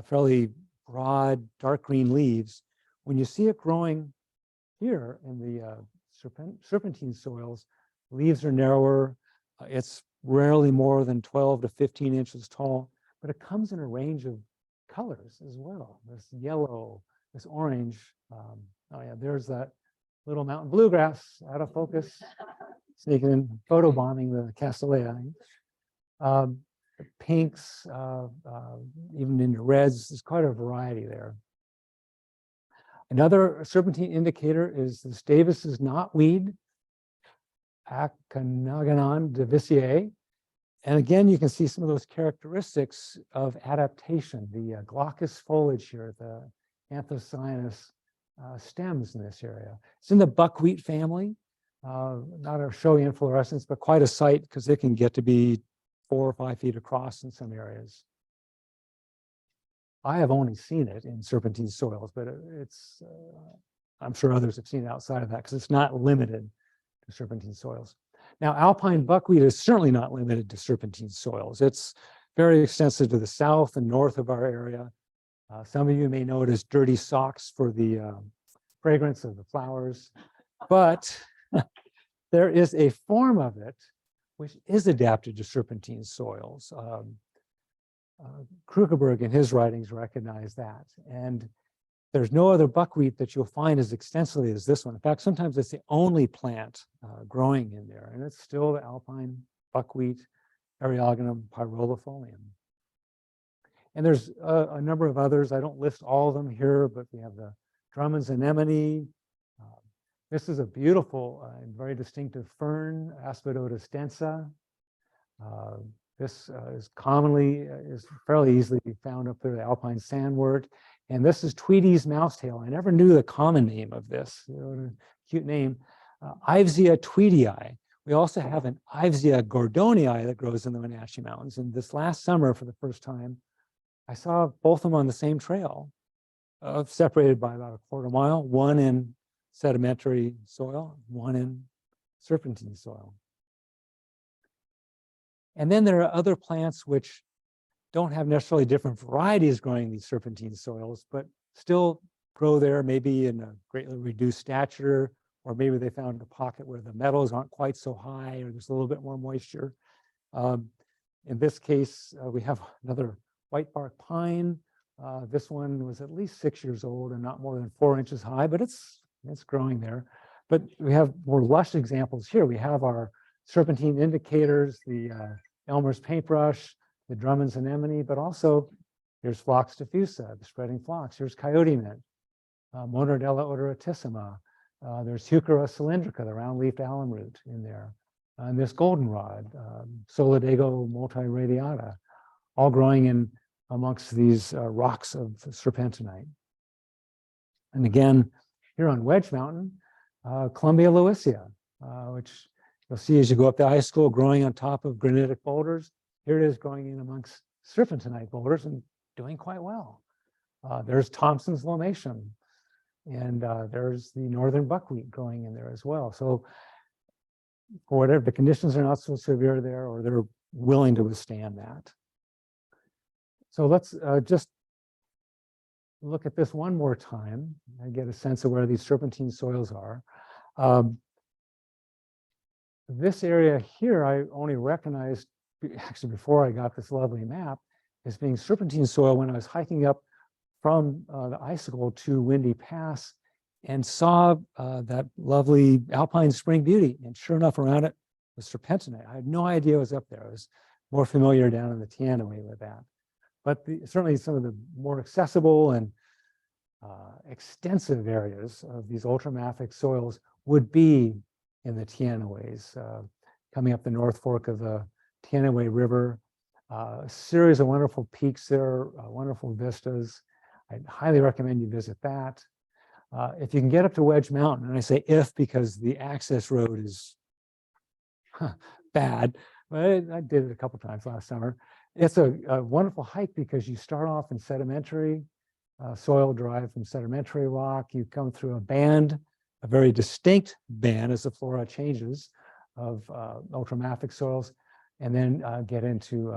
fairly broad, dark green leaves. When you see it growing here in the serpentine soils, leaves are narrower. It's rarely more than 12 to 15 inches tall, but it comes in a range of colors as well. This yellow, this orange. Oh yeah, there's that little mountain bluegrass out of focus, sneaking in, photobombing the Cassalaea. Pinks, even into reds, there's quite a variety there. Another serpentine indicator is this Davis's knotweed, Aconaganon divisiae. And again, you can see some of those characteristics of adaptation, the glaucous foliage here, the anthocyanous stems in this area. It's in the buckwheat family, not a showy inflorescence, but quite a sight because it can get to be 4 or 5 feet across in some areas. I have only seen it in serpentine soils, but it's, I'm sure others have seen it outside of that because it's not limited to serpentine soils. Now, alpine buckwheat is certainly not limited to serpentine soils. It's very extensive to the south and north of our area. Some of you may know it as dirty socks for the fragrance of the flowers, but there is a form of it which is adapted to serpentine soils. Krugerberg in his writings recognized that. And there's no other buckwheat that you'll find as extensively as this one. In fact, sometimes it's the only plant growing in there, and it's still the alpine buckwheat, Eriogonum pyrolifolium. And there's a number of others. I don't list all of them here, but we have the Drummond's anemone. This is a beautiful and very distinctive fern, Aspidotus densa. This is fairly easily found up there, the alpine sandwort. And this is Tweedy's mousetail. I never knew the common name of this. Cute name, Ivesea tweedii. We also have an Ivesea gordonii that grows in the Wenatchee Mountains. And this last summer, for the first time, I saw both of them on the same trail, separated by about a quarter mile, one in sedimentary soil, one in serpentine soil. And then there are other plants which don't have necessarily different varieties growing these serpentine soils, but still grow there, maybe in a greatly reduced stature, or maybe they found a pocket where the metals aren't quite so high, or there's a little bit more moisture. In this case, we have another white bark pine. This one was at least 6 years old and not more than 4 inches high, but it's growing there. But we have more lush examples here. We have our serpentine indicators, the Elmer's paintbrush, the Drummond's anemone, but also here's Phlox diffusa, the spreading phlox. Here's coyote mint, Monardella odoratissima. There's Heuchera cylindrica, the round-leafed alum root in there. And this goldenrod, Solidago multiradiata, all growing in amongst these rocks of serpentinite. And again, here on Wedge Mountain, Columbia lewisia, which you'll see as you go up the high school, growing on top of granitic boulders. Here it is growing in amongst serpentinite boulders and doing quite well. There's Thompson's lomatium, and there's the northern buckwheat growing in there as well. So for whatever, the conditions are not so severe there, or they're willing to withstand that. So let's just look at this one more time and get a sense of where these serpentine soils are. This area here, I only recognized, actually before I got this lovely map, as being serpentine soil when I was hiking up from the icicle to Windy Pass and saw that lovely alpine spring beauty. And sure enough, around it was serpentinite. I had no idea it was up there. I was more familiar down in the Teanaway with that. But certainly some of the more accessible and extensive areas of these ultramafic soils would be in the Teanaways, coming up the North Fork of the Teanaway River. A series of wonderful peaks there, wonderful vistas. I'd highly recommend you visit that. If you can get up to Wedge Mountain, and I say if because the access road is bad, but I did it a couple times last summer. It's a wonderful hike because you start off in sedimentary, soil derived from sedimentary rock. You come through a band, a very distinct band as the flora changes of ultramafic soils, and then get into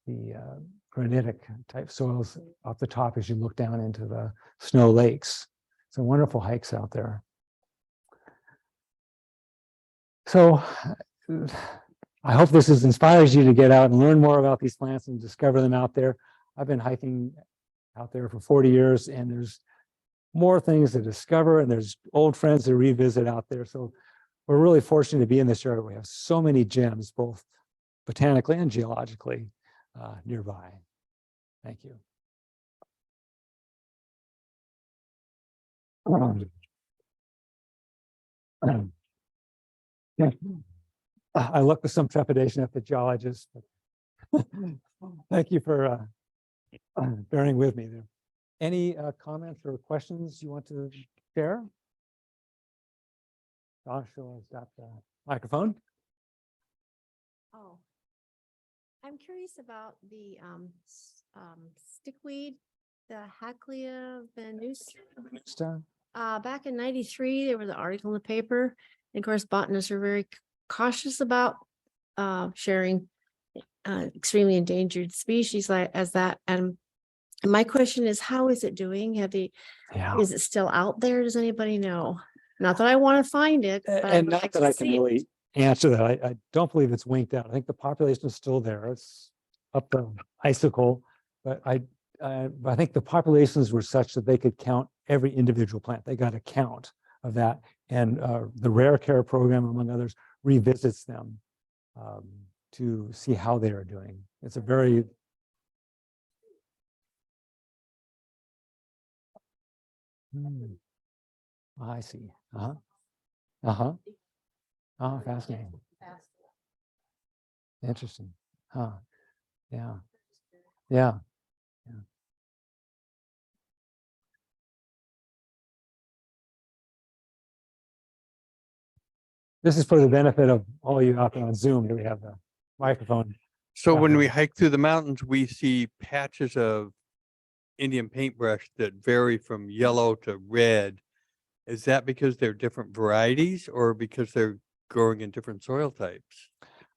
the granitic type soils off the top as you look down into the snow lakes. So wonderful hikes out there. So I hope this inspires you to get out and learn more about these plants and discover them out there. I've been hiking out there for 40 years, and there's more things to discover, and there's old friends to revisit out there. So we're really fortunate to be in this area. We have so many gems, both botanically and geologically nearby. Thank you. I look with some trepidation at the geologist, but thank you for bearing with me there. Any comments or questions you want to share? Joshua has got the microphone. Oh, I'm curious about the stickweed, the Hacklea venusta. Back in '93, there was an article in the paper, and of course, botanists are very cautious about sharing extremely endangered species like as that. And My question is, how is it doing? Yeah. Is it still out there? Does anybody know? Not that I want to find it, but I And would not like that to I can see it. really answer that. I don't believe it's winked out. I think the population is still there. It's up the icicle, but I think the populations were such that they could count every individual plant. They got a count of that. And the Rare Care program, among others, revisits them to see how they are doing. It's a very I see. Oh, fascinating. Interesting. Huh. Yeah. Yeah. Yeah. This is for the benefit of all you out there on Zoom. Do we have the microphone? So when we Uh-huh. hike through the mountains, we see patches of Indian paintbrush that vary from yellow to red. Is that because they're different varieties or because they're growing in different soil types?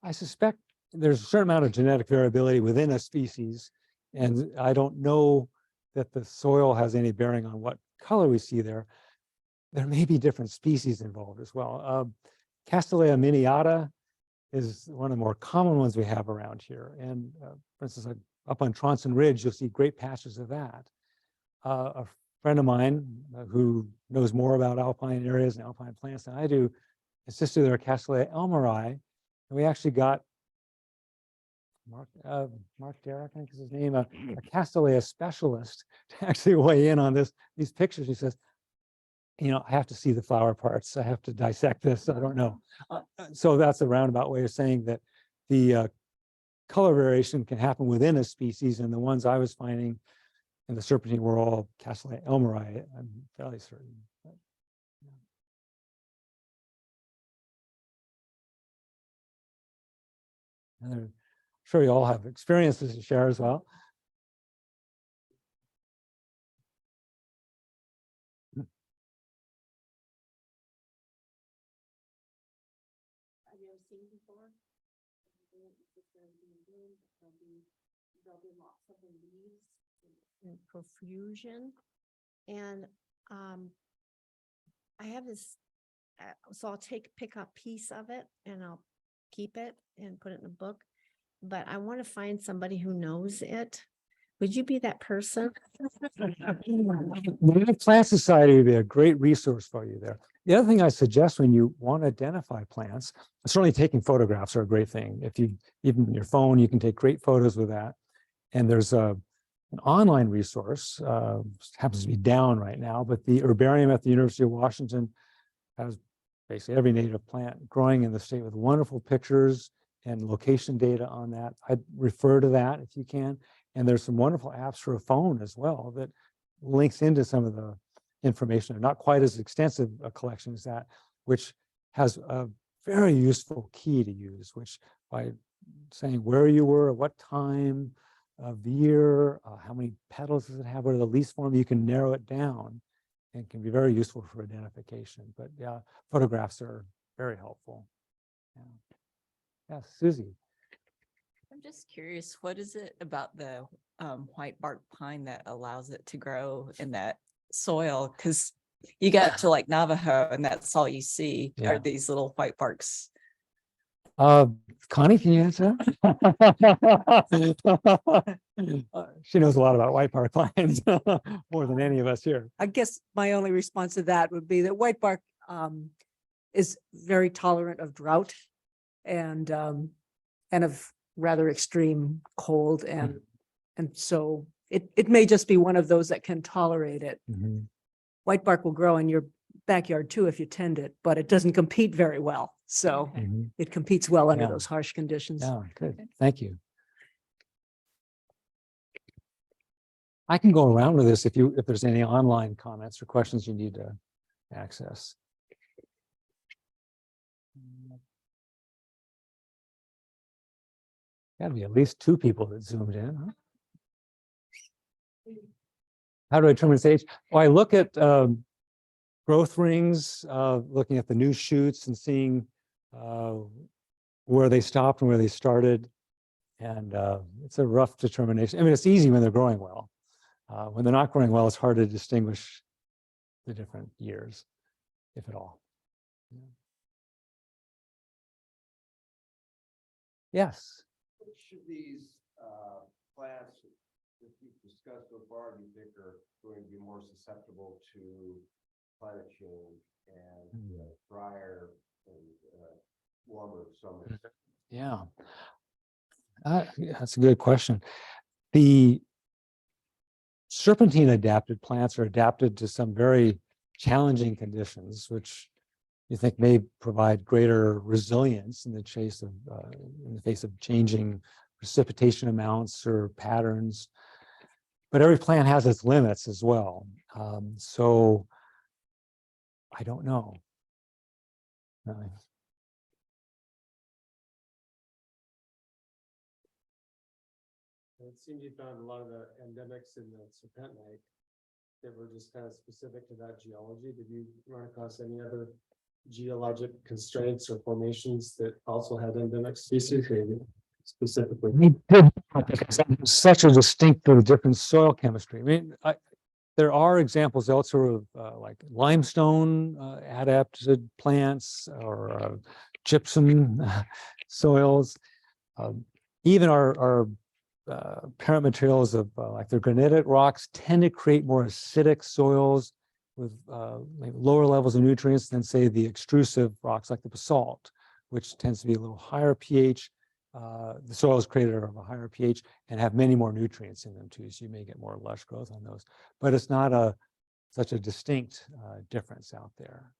I suspect there's a certain amount of genetic variability within a species, and I don't know that the soil has any bearing on what color we see there. There may be different species involved as well. Castanea miniata is one of the more common ones we have around here. And for instance, up on Tronson Ridge, you'll see great patches of that. A friend of mine who knows more about alpine areas and alpine plants than I do insisted there are Castanea elmeri. And we actually got Mark Derrick, I think is his name, a Castanea specialist to actually weigh in on these pictures. He says, you know, I have to see the flower parts. I have to dissect this. I don't know. So that's a roundabout way of saying that the color variation can happen within a species, and the ones I was finding in the serpentine were all Castanea elmeri, I'm fairly certain. But, yeah. And I'm sure you all have experiences to share as well. I've never seen before. There'll be lots of leaves in profusion. And I have this, so I'll pick a piece of it and I'll keep it and put it in a book. But I want to find somebody who knows it. Would you be that person? The Plant Society would be a great resource for you there. The other thing I suggest when you want to identify plants, certainly taking photographs are a great thing. If you, even your phone, you can take great photos with that. And there's an online resource, happens to be down right now, but the herbarium at the University of Washington has basically every native plant growing in the state with wonderful pictures and location data on that. I'd refer to that if you can. And there's some wonderful apps for a phone as well that links into some of the information. They're not quite as extensive a collection as that, which has a very useful key to use, which by saying where you were, at what time of the year, how many petals does it have, what are the leaf form, you can narrow it down and can be very useful for identification. But yeah, photographs are very helpful. Yeah, Susie. I'm just curious, what is it about the white bark pine that allows it to grow in that soil? Because you got to like Navajo and that's all you see Yeah. are these little white barks. Connie, can you answer? She knows a lot about white bark pines more than any of us here. I guess my only response to that would be that white bark is very tolerant of drought and of rather extreme cold, and so it may just be one of those that can tolerate it. Mm-hmm. White bark will grow in your backyard too if you tend it, but it doesn't compete very well. So Mm-hmm. it competes well under Yeah. those harsh conditions. Yeah, good. Thank you. I can go around with this if there's any online comments or questions you need to access. Got to be at least 2 people that zoomed in. Huh? How do I determine its age? Well, I look at growth rings, looking at the new shoots and seeing where they stopped and where they started. And it's a rough determination. I mean, it's easy when they're growing well. When they're not growing well, it's hard to distinguish the different years, if at all. Yes. Which of these plants that you've discussed so far do you think are going to be more susceptible to climate change and drier and warmer summers? Yeah. That's a good question. The serpentine adapted plants are adapted to some very challenging conditions, which you think may provide greater resilience in the face of changing precipitation amounts or patterns. But every plant has its limits as well. So I don't know. Really. It seems you found a lot of the endemics in the serpentinite that were just kind of specific to that geology. Did you run across any other geologic constraints or formations that also had endemic species specifically? We did, because it's such a distinctly different soil chemistry. I mean, there are examples elsewhere of like limestone adapted plants or gypsum soils. Even our parent materials of like the granitic rocks tend to create more acidic soils with like lower levels of nutrients than, say, the extrusive rocks like the basalt, which tends to be a little higher pH. The soil is created of a higher pH and have many more nutrients in them too, so you may get more lush growth on those. But it's not such a distinct difference out there.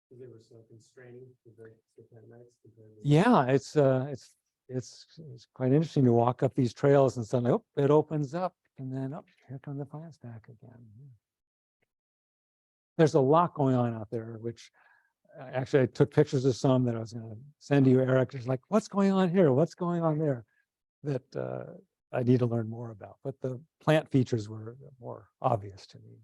They were so constraining to the serpentinites. Yeah, it's quite interesting to walk up these trails and suddenly, oh, it opens up, and then oh, here come the plants back again. There's a lot going on out there, which actually I took pictures of some that I was going to send to you, Eric. Just like, what's going on here? What's going on there? That I need to learn more about. But the plant features were more obvious to me.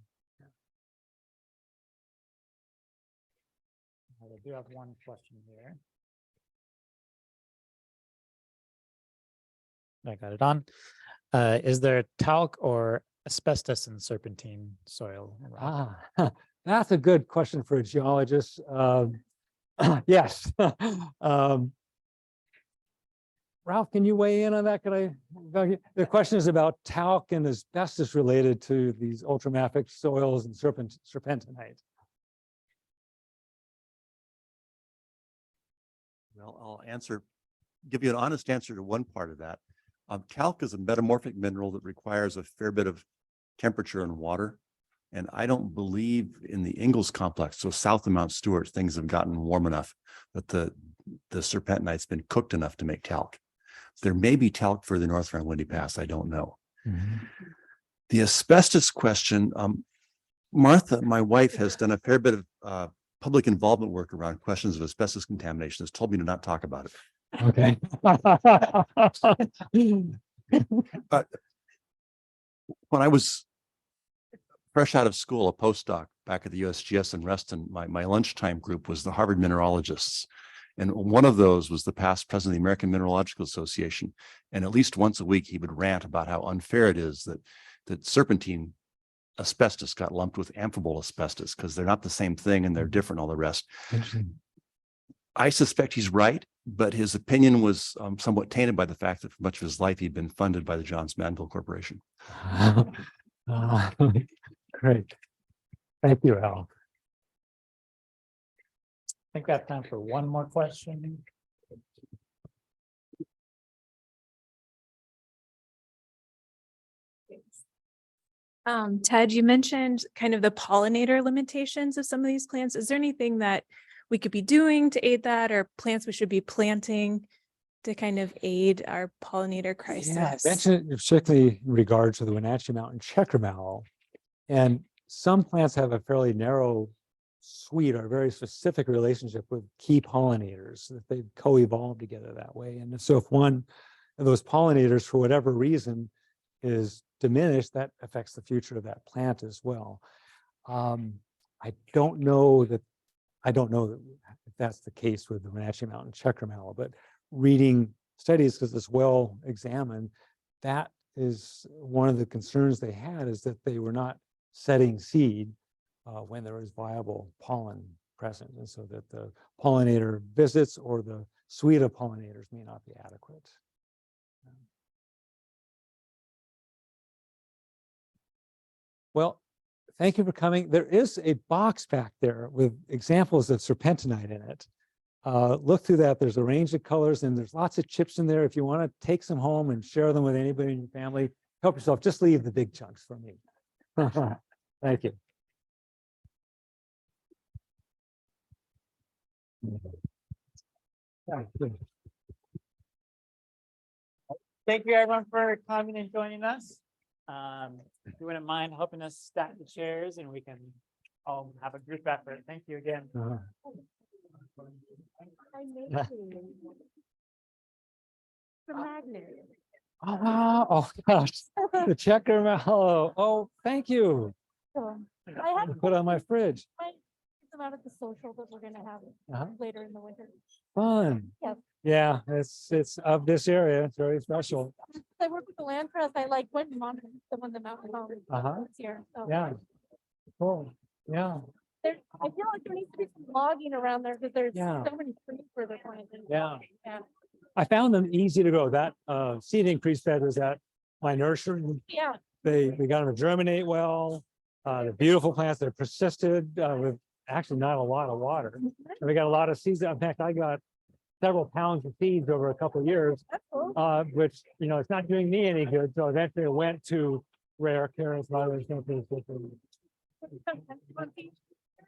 I do have one question here. I got it on. Is there talc or asbestos in serpentine soil? That's a good question for a geologist. Yes. Ralph, can you weigh in on that? The question is about talc and asbestos related to these ultramafic soils and serpentinite. Well, give you an honest answer to one part of that. Talc is a metamorphic mineral that requires a fair bit of temperature and water. And I don't believe in the Ingalls complex, so south of Mount Stewart, things have gotten warm enough that the serpentinite's been cooked enough to make talc. There may be talc further north around Windy Pass, I don't know. Mm-hmm. The asbestos question, Martha, my wife, has done a fair bit of public involvement work around questions of asbestos contamination, has told me to not talk about it. Okay. When I was fresh out of school, a postdoc back at the USGS in Reston, my lunchtime group was the Harvard mineralogists. And one of those was the past president of the American Mineralogical Association. And at least once a week, he would rant about how unfair it is that serpentine asbestos got lumped with amphibole asbestos because they're not the same thing and they're different, all the rest. I suspect he's right, but his opinion was somewhat tainted by the fact that for much of his life, he'd been funded by the Johns Manville Corporation. Great. Thank you, Al. I think we have time for one more question. Ted, you mentioned kind of the pollinator limitations of some of these plants. Is there anything that we could be doing to aid that, or plants we should be planting to kind of aid our pollinator crisis? Yeah, I mentioned it particularly in regard to the Wenatchee Mountain checker mallow. And some plants have a fairly narrow suite or a very specific relationship with key pollinators, that they co-evolve together that way. And so if one of those pollinators, for whatever reason, is diminished, that affects the future of that plant as well. I don't know that if that's the case with the Wenatchee Mountain checker mallow, but reading studies, because it's well examined, that is one of the concerns they had, is that they were not setting seed when there was viable pollen present, and so that the pollinator visits or the suite of pollinators may not be adequate. Well, thank you for coming. There is a box back there with examples of serpentinite in it. Look through that. There's a range of colors and there's lots of chips in there. If you want to take some home and share them with anybody in your family, help yourself. Just leave the big chunks for me. Thank you. Thank you everyone for coming and joining us. If you wouldn't mind helping us stack the chairs and we can all have a group effort. Thank you again. The magnet. Oh, wow. Oh, gosh. The checker mallow. Oh, thank you. I have Put on my fridge. about at the social that we're gonna have later in the winter. Fun. Yes. Yeah, it's of this area. It's very special. I work with the land trust. I like went and monitored some of the mountain homes this year. So Yeah. Cool. Yeah. I feel like there needs to be some logging around there because there's Yeah. so many trees where they're planted. Yeah. Yeah. I found them easy to grow. That seed increase bed was at my nursery. Yeah. They got them to germinate well. The beautiful plants that persisted with actually not a lot of water. And we got a lot of seeds. In fact, I got several pounds of seeds over a couple of years, That's cool. which, you know, it's not doing me any good. So eventually it went to rare carrots, and other things.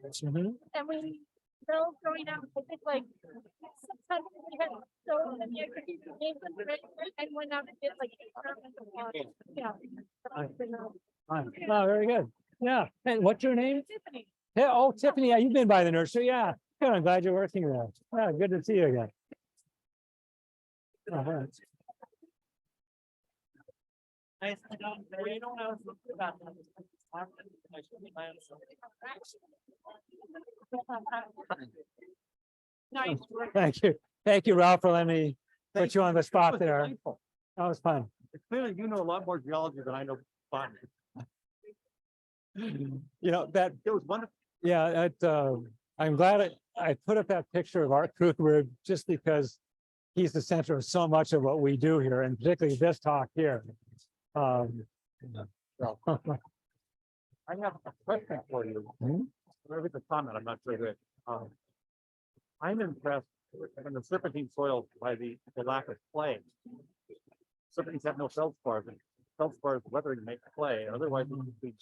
Mhm. And we know growing up, I think like sometimes we had so many activities and went out and did like experimental farming. Yeah. Fine. Oh, very good. Yeah. And what's your name? Tiffany. Yeah. Oh, Tiffany. Yeah, you've been by the nursery. Yeah. Good. I'm glad you're working there. Yeah, good to see you again. Nice. Thank you. Thank you, Ralph, for letting me put you on the spot there. That was fun. Clearly, you know a lot more geology than I know botany. You know, that It was wonderful. Yeah, I'm glad I put up that picture of Art Kruthberg just because he's the center of so much of what we do here, and particularly this talk here. I have a question for you. Maybe it's a comment, I'm not sure that. I'm impressed in the serpentine soil by the lack of clay. Serpentines have no feldspars, and feldspars weathering make clay, otherwise it would be